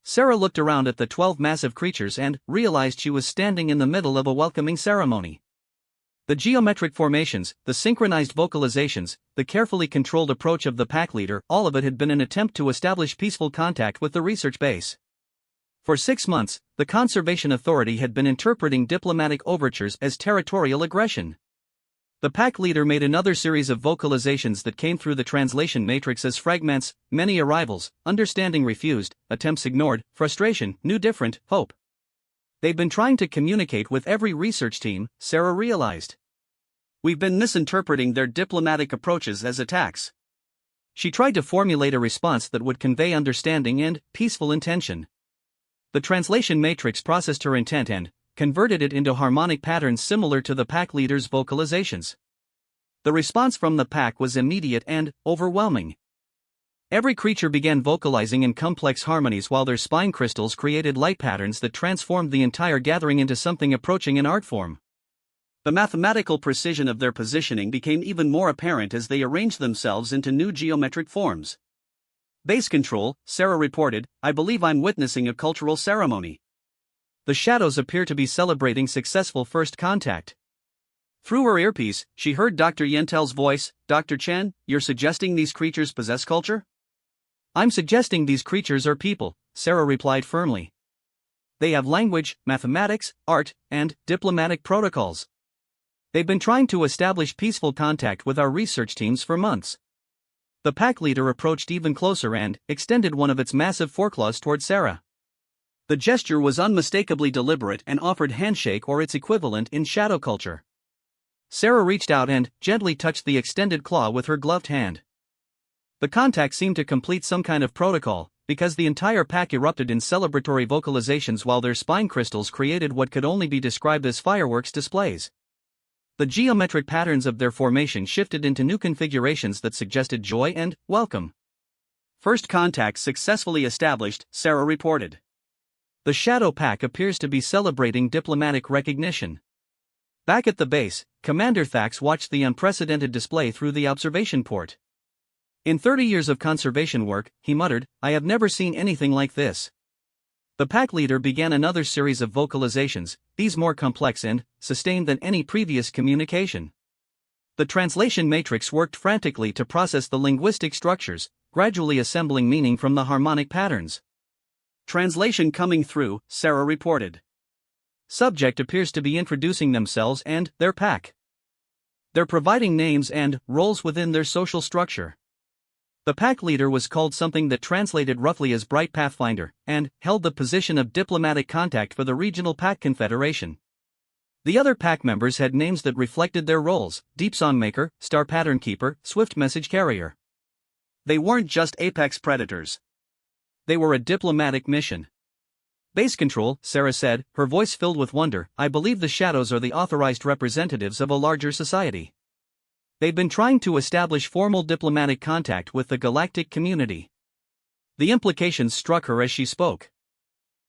Sarah looked around at the 12 massive creatures and realized she was standing in the middle of a welcoming ceremony. The geometric formations, the synchronized vocalizations, the carefully controlled approach of the pack leader, all of it had been an attempt to establish peaceful contact with the research base. For 6 months, the Conservation Authority had been interpreting diplomatic overtures as territorial aggression. The pack leader made another series of vocalizations that came through the translation matrix as fragments: many arrivals, understanding refused, attempts ignored, frustration, new different, hope. They've been trying to communicate with every research team, Sarah realized. We've been misinterpreting their diplomatic approaches as attacks. She tried to formulate a response that would convey understanding and peaceful intention. The translation matrix processed her intent and converted it into harmonic patterns similar to the pack leader's vocalizations. The response from the pack was immediate and overwhelming. Every creature began vocalizing in complex harmonies while their spine crystals created light patterns that transformed the entire gathering into something approaching an art form. The mathematical precision of their positioning became even more apparent as they arranged themselves into new geometric forms. Base control, Sarah reported, I believe I'm witnessing a cultural ceremony. The shadows appear to be celebrating successful first contact. Through her earpiece, she heard Dr. Yentel's voice, Dr. Chen, you're suggesting these creatures possess culture? I'm suggesting these creatures are people, Sarah replied firmly. They have language, mathematics, art, and diplomatic protocols. They've been trying to establish peaceful contact with our research teams for months. The pack leader approached even closer and extended one of its massive foreclaws toward Sarah. The gesture was unmistakably deliberate and offered handshake or its equivalent in shadow culture. Sarah reached out and gently touched the extended claw with her gloved hand. The contact seemed to complete some kind of protocol, because the entire pack erupted in celebratory vocalizations while their spine crystals created what could only be described as fireworks displays. The geometric patterns of their formation shifted into new configurations that suggested joy and welcome. First contact successfully established, Sarah reported. The Shadow Pack appears to be celebrating diplomatic recognition. Back at the base, Commander Thax watched the unprecedented display through the observation port. In 30 years of conservation work, he muttered, I have never seen anything like this. The pack leader began another series of vocalizations, these more complex and sustained than any previous communication. The translation matrix worked frantically to process the linguistic structures, gradually assembling meaning from the harmonic patterns. Translation coming through, Sarah reported. Subject appears to be introducing themselves and their pack. They're providing names and roles within their social structure. The pack leader was called something that translated roughly as Bright Pathfinder, and held the position of diplomatic contact for the regional pack confederation. The other pack members had names that reflected their roles: Deep Song Maker, Star Pattern Keeper, Swift Message Carrier. They weren't just apex predators. They were a diplomatic mission. Base control, Sarah said, her voice filled with wonder, I believe the shadows are the authorized representatives of a larger society. They've been trying to establish formal diplomatic contact with the galactic community. The implications struck her as she spoke.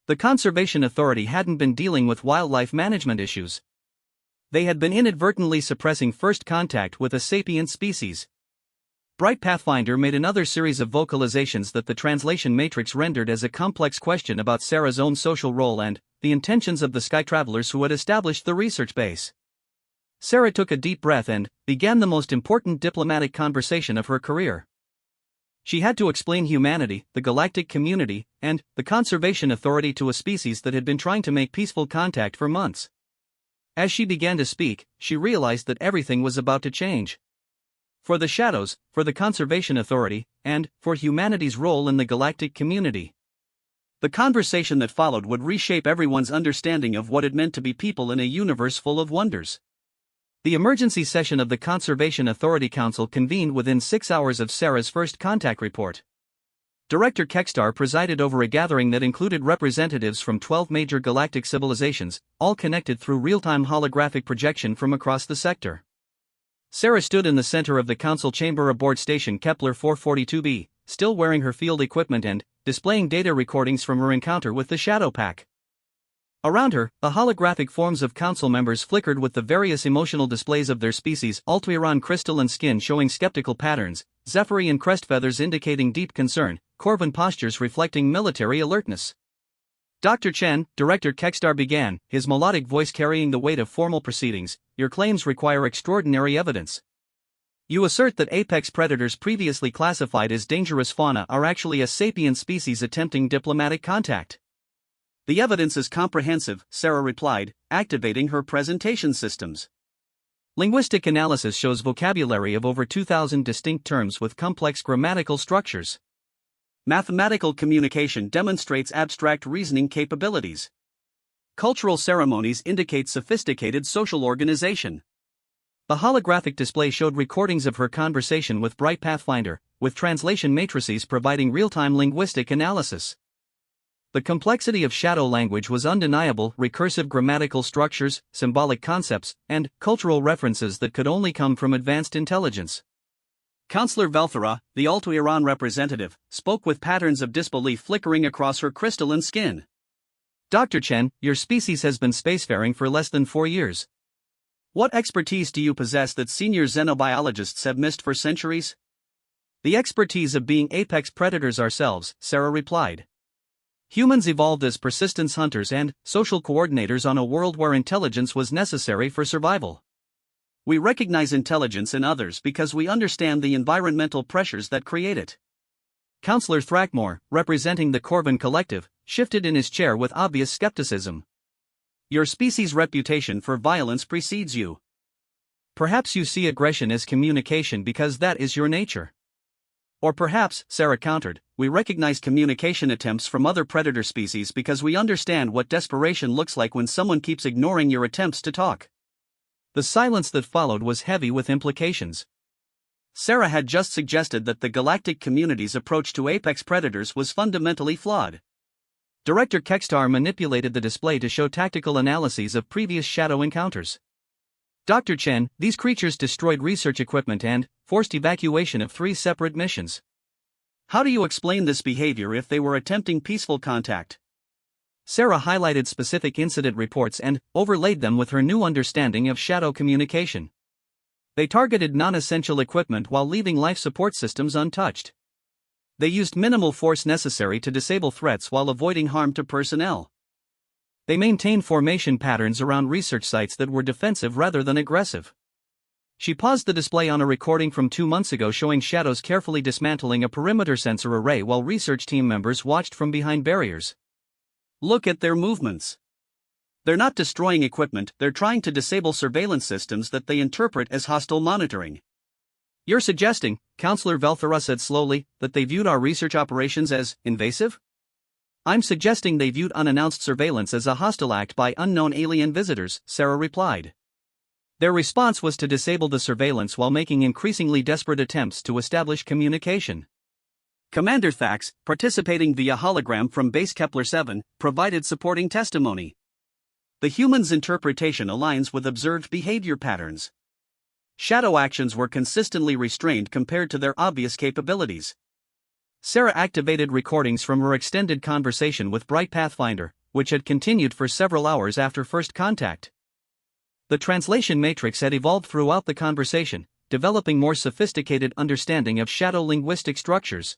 The Conservation Authority hadn't been dealing with wildlife management issues. They had been inadvertently suppressing first contact with a sapient species. Bright Pathfinder made another series of vocalizations that the translation matrix rendered as a complex question about Sarah's own social role and the intentions of the sky travelers who had established the research base. Sarah took a deep breath and began the most important diplomatic conversation of her career. She had to explain humanity, the galactic community, and the Conservation Authority to a species that had been trying to make peaceful contact for months. As she began to speak, she realized that everything was about to change. For the shadows, for the Conservation Authority, and for humanity's role in the galactic community. The conversation that followed would reshape everyone's understanding of what it meant to be people in a universe full of wonders. The emergency session of the Conservation Authority Council convened within 6 hours of Sarah's first contact report. Director Kekstar presided over a gathering that included representatives from 12 major galactic civilizations, all connected through real-time holographic projection from across the sector. Sarah stood in the center of the council chamber aboard station Kepler 442b, still wearing her field equipment and displaying data recordings from her encounter with the Shadow Pack. Around her, the holographic forms of council members flickered with the various emotional displays of their species, Altuiran crystalline skin showing skeptical patterns, Zephyrian crest feathers indicating deep concern, Corvan postures reflecting military alertness. Dr. Chen, Director Kekstar began, his melodic voice carrying the weight of formal proceedings, your claims require extraordinary evidence. You assert that apex predators previously classified as dangerous fauna are actually a sapient species attempting diplomatic contact. The evidence is comprehensive, Sarah replied, activating her presentation systems. Linguistic analysis shows vocabulary of over 2,000 distinct terms with complex grammatical structures. Mathematical communication demonstrates abstract reasoning capabilities. Cultural ceremonies indicate sophisticated social organization. The holographic display showed recordings of her conversation with Bright Pathfinder, with translation matrices providing real-time linguistic analysis. The complexity of shadow language was undeniable: recursive grammatical structures, symbolic concepts, and cultural references that could only come from advanced intelligence. Counselor Velthera, the Altuiran representative, spoke with patterns of disbelief flickering across her crystalline skin. Dr. Chen, your species has been spacefaring for less than 4 years. What expertise do you possess that senior xenobiologists have missed for centuries? The expertise of being apex predators ourselves, Sarah replied. Humans evolved as persistence hunters and social coordinators on a world where intelligence was necessary for survival. We recognize intelligence in others because we understand the environmental pressures that create it. Counselor Thrackmore, representing the Corvin Collective, shifted in his chair with obvious skepticism. Your species' reputation for violence precedes you. Perhaps you see aggression as communication because that is your nature. Or perhaps, Sarah countered, we recognize communication attempts from other predator species because we understand what desperation looks like when someone keeps ignoring your attempts to talk. The silence that followed was heavy with implications. Sarah had just suggested that the galactic community's approach to apex predators was fundamentally flawed. Director Kekstar manipulated the display to show tactical analyses of previous shadow encounters. Dr. Chen, these creatures destroyed research equipment and forced evacuation of 3 separate missions. How do you explain this behavior if they were attempting peaceful contact? Sarah highlighted specific incident reports and overlaid them with her new understanding of shadow communication. They targeted non-essential equipment while leaving life support systems untouched. They used minimal force necessary to disable threats while avoiding harm to personnel. They maintained formation patterns around research sites that were defensive rather than aggressive. She paused the display on a recording from 2 months ago showing shadows carefully dismantling a perimeter sensor array while research team members watched from behind barriers. Look at their movements. They're not destroying equipment, they're trying to disable surveillance systems that they interpret as hostile monitoring. You're suggesting, Counselor Velthera said slowly, that they viewed our research operations as invasive? I'm suggesting they viewed unannounced surveillance as a hostile act by unknown alien visitors, Sarah replied. Their response was to disable the surveillance while making increasingly desperate attempts to establish communication. Commander Thax, participating via hologram from Base Kepler 7, provided supporting testimony. The human's interpretation aligns with observed behavior patterns. Shadow actions were consistently restrained compared to their obvious capabilities. Sarah activated recordings from her extended conversation with Bright Pathfinder, which had continued for several hours after first contact. The translation matrix had evolved throughout the conversation, developing more sophisticated understanding of shadow linguistic structures.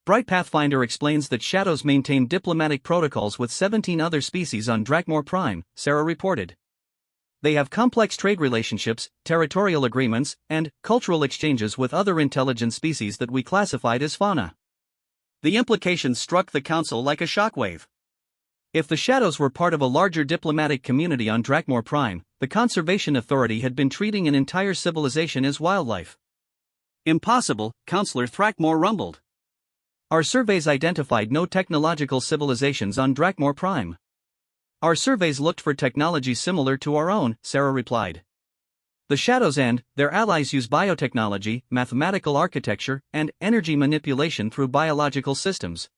Bright Pathfinder explains that shadows maintain diplomatic protocols with 17 other species on Drakmor Prime, Sarah reported. They have complex trade relationships, territorial agreements, and cultural exchanges with other intelligent species that we classified as fauna. The implications struck the Council like a shockwave. If the Shadows were part of a larger diplomatic community on Drakmor Prime, the Conservation Authority had been treating an entire civilization as wildlife. Impossible, Counselor Thrackmore rumbled. Our surveys identified no technological civilizations on Drakmor Prime. Our surveys looked for technology similar to our own, Sarah replied. The Shadows and their allies use biotechnology, mathematical architecture, and energy manipulation through biological systems.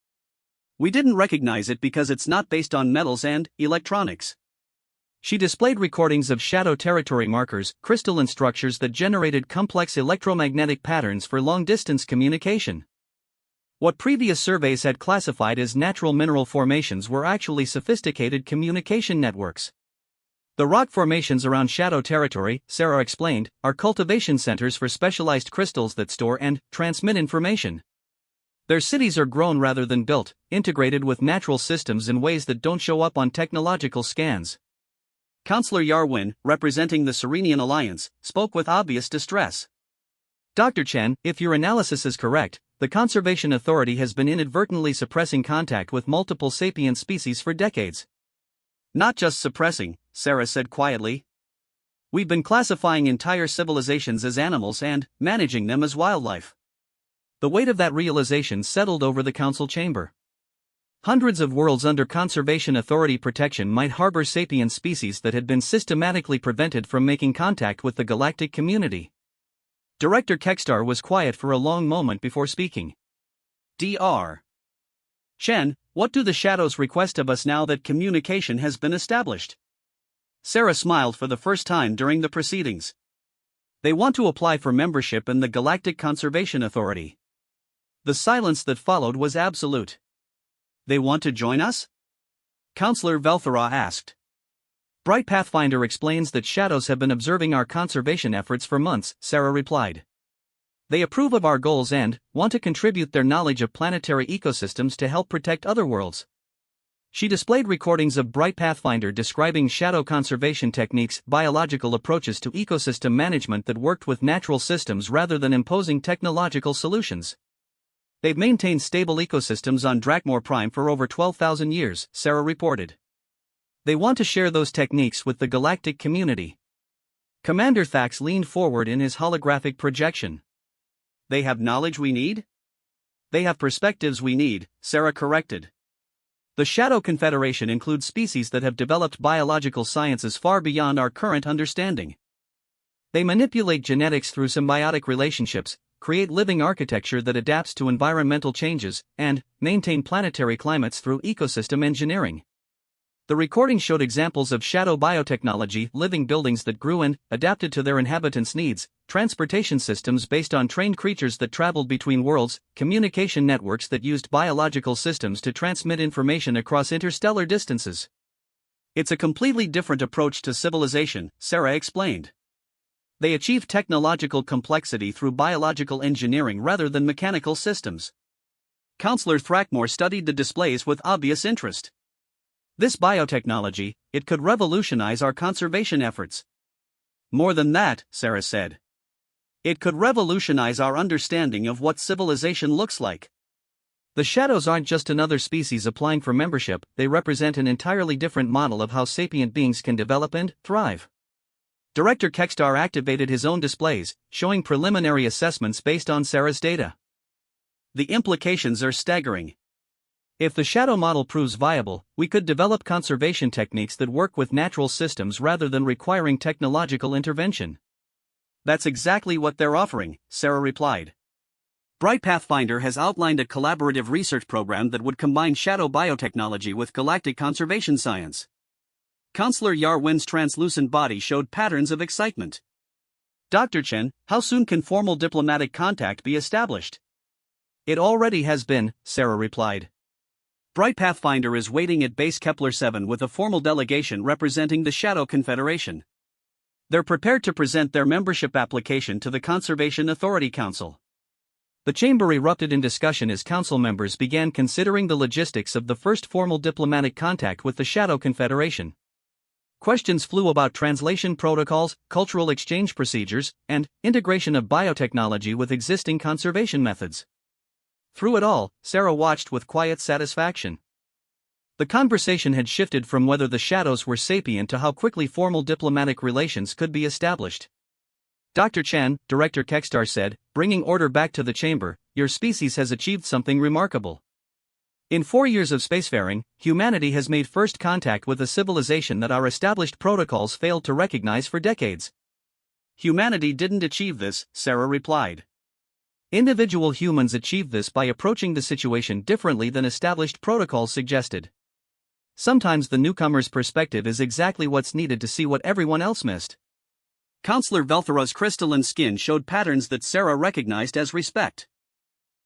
We didn't recognize it because it's not based on metals and electronics. She displayed recordings of shadow territory markers, crystalline structures that generated complex electromagnetic patterns for long-distance communication. What previous surveys had classified as natural mineral formations were actually sophisticated communication networks. The rock formations around shadow territory, Sarah explained, are cultivation centers for specialized crystals that store and transmit information. Their cities are grown rather than built, integrated with natural systems in ways that don't show up on technological scans. Counselor Yarwin, representing the Serenian Alliance, spoke with obvious distress. Dr. Chen, if your analysis is correct, the Conservation Authority has been inadvertently suppressing contact with multiple sapient species for decades. Not just suppressing, Sarah said quietly. We've been classifying entire civilizations as animals and managing them as wildlife. The weight of that realization settled over the council chamber. Hundreds of worlds under Conservation Authority protection might harbor sapient species that had been systematically prevented from making contact with the galactic community. Director Kekstar was quiet for a long moment before speaking. Dr. Chen, what do the Shadows request of us now that communication has been established? Sarah smiled for the first time during the proceedings. They want to apply for membership in the Galactic Conservation Authority. The silence that followed was absolute. They want to join us? Counselor Velthera asked. Bright Pathfinder explains that Shadows have been observing our conservation efforts for months, Sarah replied. They approve of our goals and want to contribute their knowledge of planetary ecosystems to help protect other worlds. She displayed recordings of Bright Pathfinder describing shadow conservation techniques, biological approaches to ecosystem management that worked with natural systems rather than imposing technological solutions. They've maintained stable ecosystems on Drakmor Prime for over 12,000 years, Sarah reported. They want to share those techniques with the galactic community. Commander Thax leaned forward in his holographic projection. They have knowledge we need? They have perspectives we need, Sarah corrected. The Shadow Confederation includes species that have developed biological sciences far beyond our current understanding. They manipulate genetics through symbiotic relationships, create living architecture that adapts to environmental changes, and maintain planetary climates through ecosystem engineering. The recording showed examples of shadow biotechnology, living buildings that grew and adapted to their inhabitants' needs, transportation systems based on trained creatures that traveled between worlds, communication networks that used biological systems to transmit information across interstellar distances. It's a completely different approach to civilization, Sarah explained. They achieve technological complexity through biological engineering rather than mechanical systems. Counselor Thrakmore studied the displays with obvious interest. This biotechnology, it could revolutionize our conservation efforts. More than that, Sarah said. It could revolutionize our understanding of what civilization looks like. The shadows aren't just another species applying for membership, they represent an entirely different model of how sapient beings can develop and thrive. Director Kekstar activated his own displays, showing preliminary assessments based on Sarah's data. The implications are staggering. If the shadow model proves viable, we could develop conservation techniques that work with natural systems rather than requiring technological intervention. That's exactly what they're offering, Sarah replied. Bright Pathfinder has outlined a collaborative research program that would combine shadow biotechnology with galactic conservation science. Counselor Yarwin's translucent body showed patterns of excitement. Dr. Chen, how soon can formal diplomatic contact be established? It already has been, Sarah replied. Bright Pathfinder is waiting at Base Kepler 7 with a formal delegation representing the Shadow Confederation. They're prepared to present their membership application to the Conservation Authority Council. The chamber erupted in discussion as council members began considering the logistics of the first formal diplomatic contact with the Shadow Confederation. Questions flew about translation protocols, cultural exchange procedures, and integration of biotechnology with existing conservation methods. Through it all, Sarah watched with quiet satisfaction. The conversation had shifted from whether the shadows were sapient to how quickly formal diplomatic relations could be established. Dr. Chan, Director Kekstar said, bringing order back to the chamber, your species has achieved something remarkable. In 4 years of spacefaring, humanity has made first contact with a civilization that our established protocols failed to recognize for decades. Humanity didn't achieve this, Sarah replied. Individual humans achieve this by approaching the situation differently than established protocols suggested. Sometimes the newcomer's perspective is exactly what's needed to see what everyone else missed. Counselor Velthara's crystalline skin showed patterns that Sarah recognized as respect.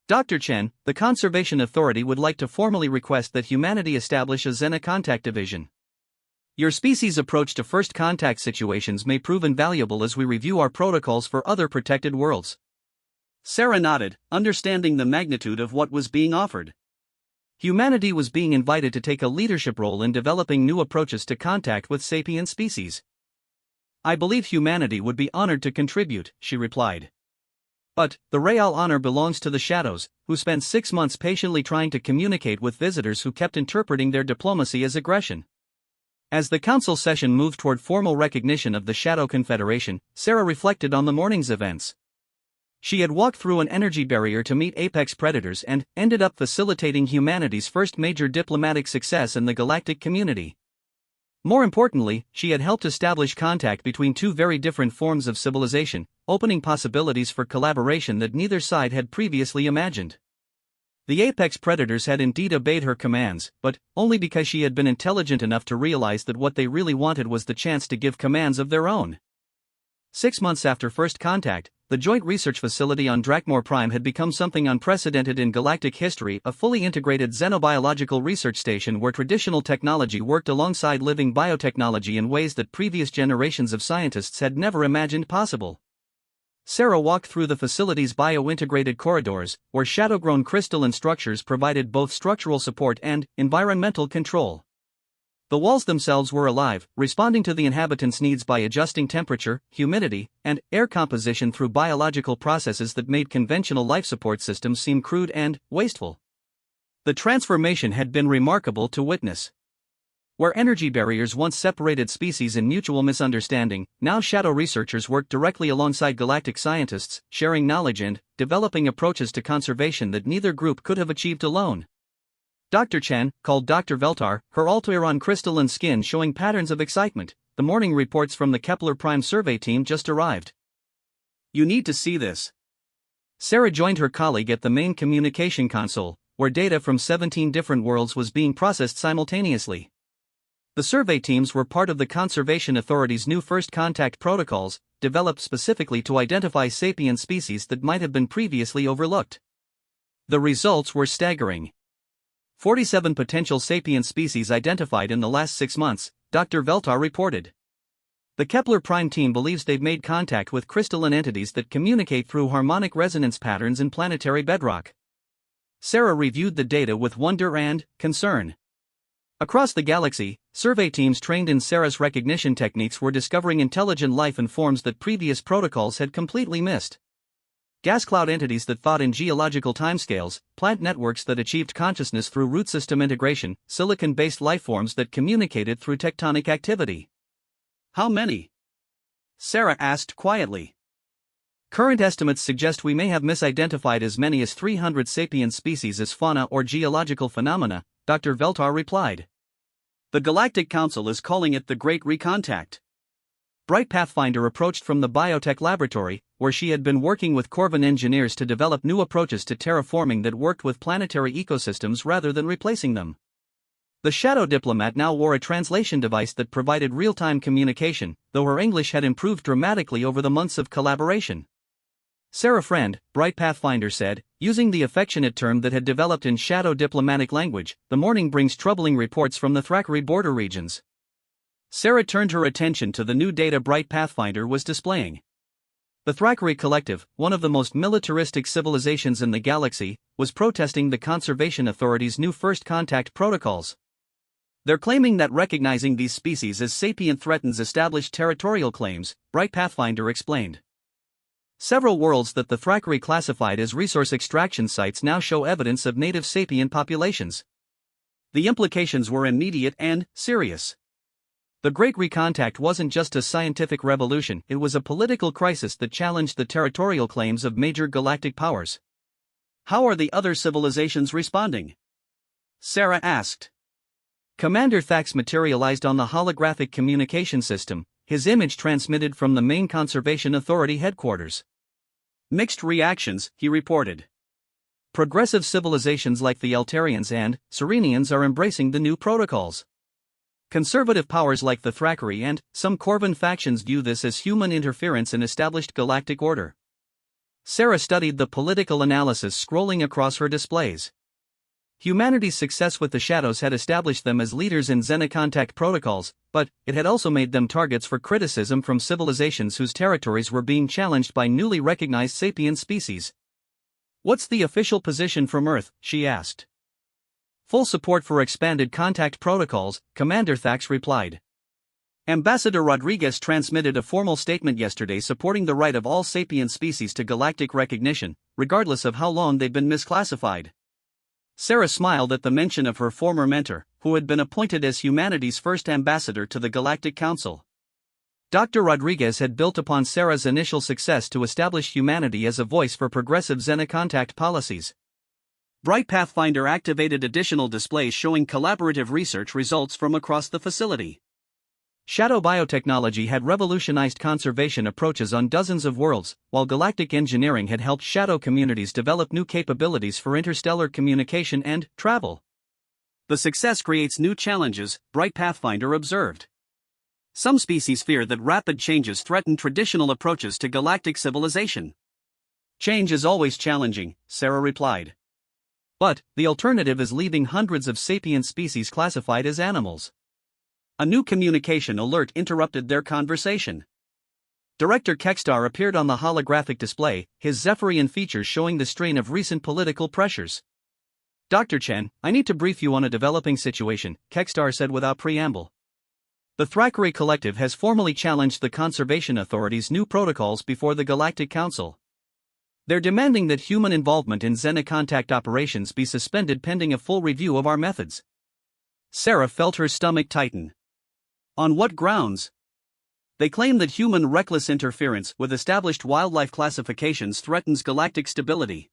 Dr. Chen, the Conservation Authority would like to formally request that humanity establish a Xena contact division. Your species' approach to first contact situations may prove invaluable as we review our protocols for other protected worlds. Sarah nodded, understanding the magnitude of what was being offered. Humanity was being invited to take a leadership role in developing new approaches to contact with sapient species. I believe humanity would be honored to contribute, she replied. But, the real honor belongs to the Shadows, who spent 6 months patiently trying to communicate with visitors who kept interpreting their diplomacy as aggression. As the council session moved toward formal recognition of the Shadow Confederation, Sarah reflected on the morning's events. She had walked through an energy barrier to meet apex predators and ended up facilitating humanity's first major diplomatic success in the galactic community. More importantly, she had helped establish contact between two very different forms of civilization, opening possibilities for collaboration that neither side had previously imagined. The apex predators had indeed obeyed her commands, but only because she had been intelligent enough to realize that what they really wanted was the chance to give commands of their own. 6 months after first contact, the joint research facility on Drakmor Prime had become something unprecedented in galactic history, a fully integrated xenobiological research station where traditional technology worked alongside living biotechnology in ways that previous generations of scientists had never imagined possible. Sarah walked through the facility's bio-integrated corridors, where shadow-grown crystalline structures provided both structural support and environmental control. The walls themselves were alive, responding to the inhabitants' needs by adjusting temperature, humidity, and air composition through biological processes that made conventional life support systems seem crude and wasteful. The transformation had been remarkable to witness. Where energy barriers once separated species in mutual misunderstanding, now shadow researchers worked directly alongside galactic scientists, sharing knowledge and developing approaches to conservation that neither group could have achieved alone. Dr. Chen called Dr. Veltar, her Altair crystalline skin showing patterns of excitement. The morning reports from the Kepler Prime survey team just arrived. You need to see this. Sarah joined her colleague at the main communication console, where data from 17 different worlds was being processed simultaneously. The survey teams were part of the Conservation Authority's new First Contact protocols, developed specifically to identify sapient species that might have been previously overlooked. The results were staggering. 47 potential sapient species identified in the last 6 months, Dr. Veltar reported. The Kepler Prime team believes they've made contact with crystalline entities that communicate through harmonic resonance patterns in planetary bedrock. Sarah reviewed the data with wonder and concern. Across the galaxy, survey teams trained in Sarah's recognition techniques were discovering intelligent life in forms that previous protocols had completely missed. Gas cloud entities that thought in geological timescales, plant networks that achieved consciousness through root system integration, silicon-based lifeforms that communicated through tectonic activity. How many? Sarah asked quietly. Current estimates suggest we may have misidentified as many as 300 sapient species as fauna or geological phenomena, Dr. Veltar replied. The Galactic Council is calling it the Great Recontact. Bright Pathfinder approached from the biotech laboratory, where she had been working with Corvin engineers to develop new approaches to terraforming that worked with planetary ecosystems rather than replacing them. The shadow diplomat now wore a translation device that provided real-time communication, though her English had improved dramatically over the months of collaboration. Sarah friend, Bright Pathfinder said, using the affectionate term that had developed in shadow diplomatic language, the morning brings troubling reports from the Thrakkery border regions. Sarah turned her attention to the new data Bright Pathfinder was displaying. The Thrakkery Collective, one of the most militaristic civilizations in the galaxy, was protesting the Conservation Authority's new First Contact protocols. They're claiming that recognizing these species as sapient threatens established territorial claims, Bright Pathfinder explained. Several worlds that the Thrakkery classified as resource extraction sites now show evidence of native sapient populations. The implications were immediate and serious. The Great Recontact wasn't just a scientific revolution, it was a political crisis that challenged the territorial claims of major galactic powers. How are the other civilizations responding? Sarah asked. Commander Thax materialized on the holographic communication system, his image transmitted from the main Conservation Authority headquarters. Mixed reactions, he reported. Progressive civilizations like the Altarians and Serenians are embracing the new protocols. Conservative powers like the Thrakkery and some Corvin factions view this as human interference in established galactic order. Sarah studied the political analysis scrolling across her displays. Humanity's success with the Shadows had established them as leaders in Xenocontact protocols, but it had also made them targets for criticism from civilizations whose territories were being challenged by newly recognized sapient species. "What's the official position from Earth?" she asked. "Full support for expanded contact protocols," Commander Thax replied. Ambassador Rodriguez transmitted a formal statement yesterday supporting the right of all sapient species to galactic recognition, regardless of how long they've been misclassified. Sarah smiled at the mention of her former mentor, who had been appointed as humanity's first ambassador to the Galactic Council. Dr. Rodriguez had built upon Sarah's initial success to establish humanity as a voice for progressive Xenocontact policies. Bright Pathfinder activated additional displays showing collaborative research results from across the facility. Shadow biotechnology had revolutionized conservation approaches on dozens of worlds, while galactic engineering had helped shadow communities develop new capabilities for interstellar communication and travel. The success creates new challenges, Bright Pathfinder observed. Some species fear that rapid changes threaten traditional approaches to galactic civilization. Change is always challenging, Sarah replied. But the alternative is leaving hundreds of sapient species classified as animals. A new communication alert interrupted their conversation. Director Kekstar appeared on the holographic display, his Zephyrian features showing the strain of recent political pressures. Dr. Chen, I need to brief you on a developing situation, Kekstar said without preamble. The Thrakkeray Collective has formally challenged the Conservation Authority's new protocols before the Galactic Council. They're demanding that human involvement in Xenocontact operations be suspended pending a full review of our methods. Sarah felt her stomach tighten. On what grounds? They claim that human reckless interference with established wildlife classifications threatens galactic stability.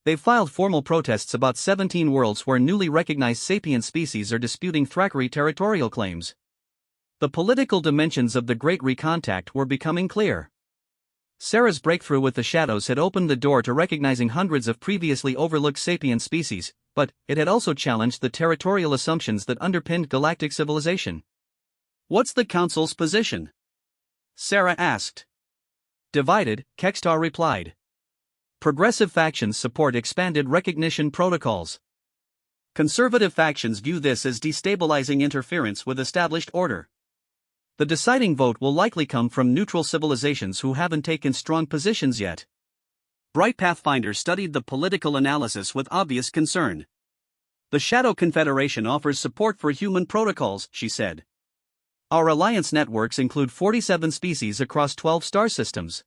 They've filed formal protests about 17 worlds where newly recognized sapient species are disputing Thrakkeray territorial claims. The political dimensions of the Great Recontact were becoming clear. Sarah's breakthrough with the shadows had opened the door to recognizing hundreds of previously overlooked sapient species, but it had also challenged the territorial assumptions that underpinned galactic civilization. What's the Council's position? Sarah asked. Divided, Kekstar replied. Progressive factions support expanded recognition protocols. Conservative factions view this as destabilizing interference with established order. The deciding vote will likely come from neutral civilizations who haven't taken strong positions yet. Bright Pathfinder studied the political analysis with obvious concern. The Shadow Confederation offers support for human protocols, she said. Our alliance networks include 47 species across 12 star systems.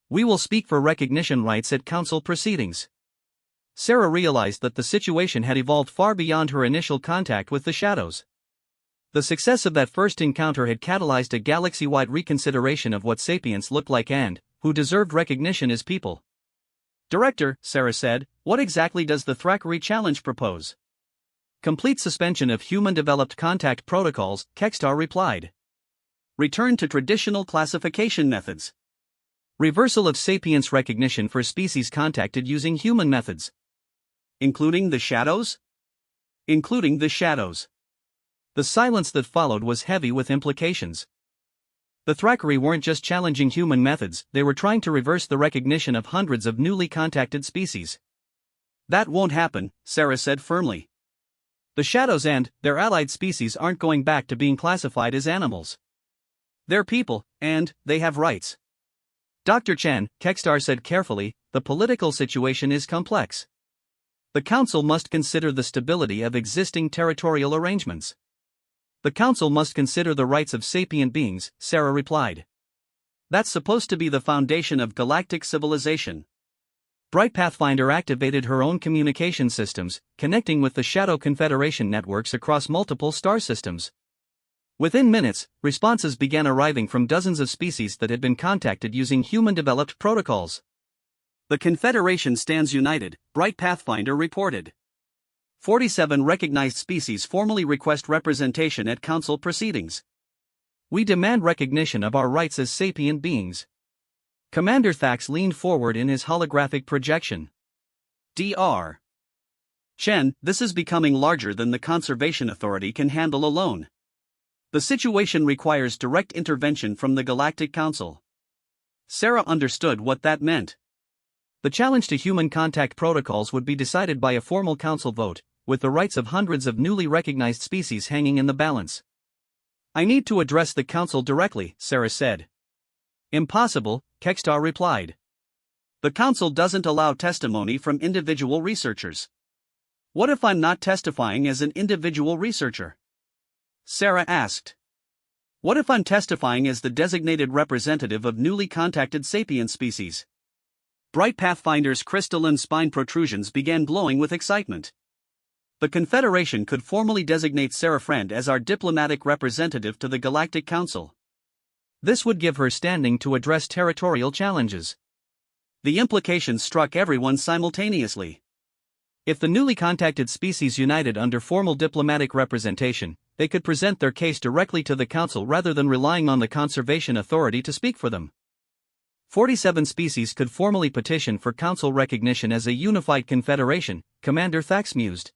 We will speak for recognition rights at council proceedings. Sarah realized that the situation had evolved far beyond her initial contact with the shadows. The success of that first encounter had catalyzed a galaxy-wide reconsideration of what sapients looked like and who deserved recognition as people. Director, Sarah said, what exactly does the Thrakkeray Challenge propose? Complete suspension of human-developed contact protocols, Kekstar replied. Return to traditional classification methods. Reversal of sapience recognition for species contacted using human methods. Including the shadows? Including the shadows. The silence that followed was heavy with implications. The Thrakkeray weren't just challenging human methods, they were trying to reverse the recognition of hundreds of newly contacted species. That won't happen, Sarah said firmly. The shadows and their allied species aren't going back to being classified as animals. They're people, and they have rights. Dr. Chen, Kekstar said carefully, the political situation is complex. The Council must consider the stability of existing territorial arrangements. The Council must consider the rights of sapient beings, Sarah replied. That's supposed to be the foundation of galactic civilization. Bright Pathfinder activated her own communication systems, connecting with the Shadow Confederation networks across multiple star systems. Within minutes, responses began arriving from dozens of species that had been contacted using human-developed protocols. The Confederation stands united, Bright Pathfinder reported. 47 recognized species formally request representation at council proceedings. We demand recognition of our rights as sapient beings. Commander Thax leaned forward in his holographic projection. Dr. Chen, this is becoming larger than the Conservation Authority can handle alone. The situation requires direct intervention from the Galactic Council. Sarah understood what that meant. The challenge to human contact protocols would be decided by a formal council vote, with the rights of hundreds of newly recognized species hanging in the balance. I need to address the council directly, Sarah said. Impossible, Kekstar replied. The council doesn't allow testimony from individual researchers. What if I'm not testifying as an individual researcher? Sarah asked. What if I'm testifying as the designated representative of newly contacted sapient species? Bright Pathfinder's crystalline spine protrusions began glowing with excitement. The Confederation could formally designate Sarah Friend as our diplomatic representative to the Galactic Council. This would give her standing to address territorial challenges. The implications struck everyone simultaneously. If the newly contacted species united under formal diplomatic representation, they could present their case directly to the Council rather than relying on the Conservation Authority to speak for them. 47 species could formally petition for Council recognition as a unified confederation, Commander Thax mused.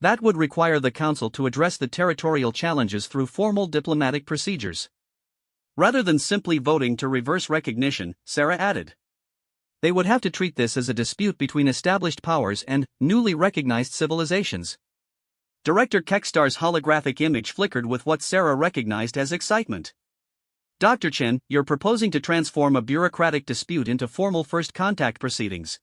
That would require the Council to address the territorial challenges through formal diplomatic procedures. Rather than simply voting to reverse recognition, Sarah added. They would have to treat this as a dispute between established powers and newly recognized civilizations. Director Kekstar's holographic image flickered with what Sarah recognized as excitement. Dr. Chen, you're proposing to transform a bureaucratic dispute into formal first contact proceedings.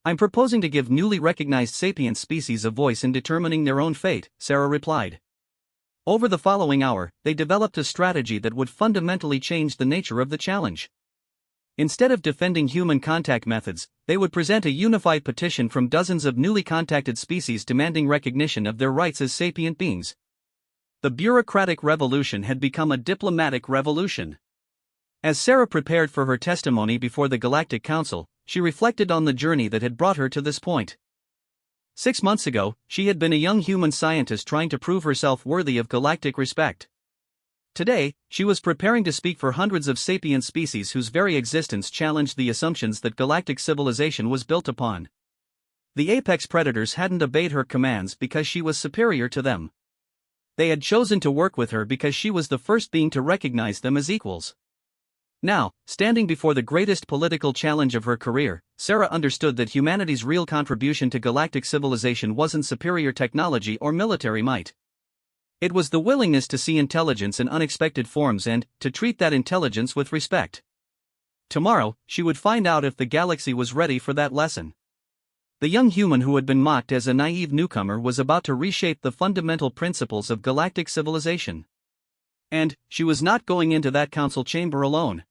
I'm proposing to give newly recognized sapient species a voice in determining their own fate, Sarah replied. Over the following hour, they developed a strategy that would fundamentally change the nature of the challenge. Instead of defending human contact methods, they would present a unified petition from dozens of newly contacted species demanding recognition of their rights as sapient beings. The bureaucratic revolution had become a diplomatic revolution. As Sarah prepared for her testimony before the Galactic Council, she reflected on the journey that had brought her to this point. 6 months ago, she had been a young human scientist trying to prove herself worthy of galactic respect. Today, she was preparing to speak for hundreds of sapient species whose very existence challenged the assumptions that galactic civilization was built upon. The apex predators hadn't obeyed her commands because she was superior to them. They had chosen to work with her because she was the first being to recognize them as equals. Now, standing before the greatest political challenge of her career, Sarah understood that humanity's real contribution to galactic civilization wasn't superior technology or military might. It was the willingness to see intelligence in unexpected forms and to treat that intelligence with respect. Tomorrow, she would find out if the galaxy was ready for that lesson. The young human who had been mocked as a naive newcomer was about to reshape the fundamental principles of galactic civilization. And she was not going into that council chamber alone.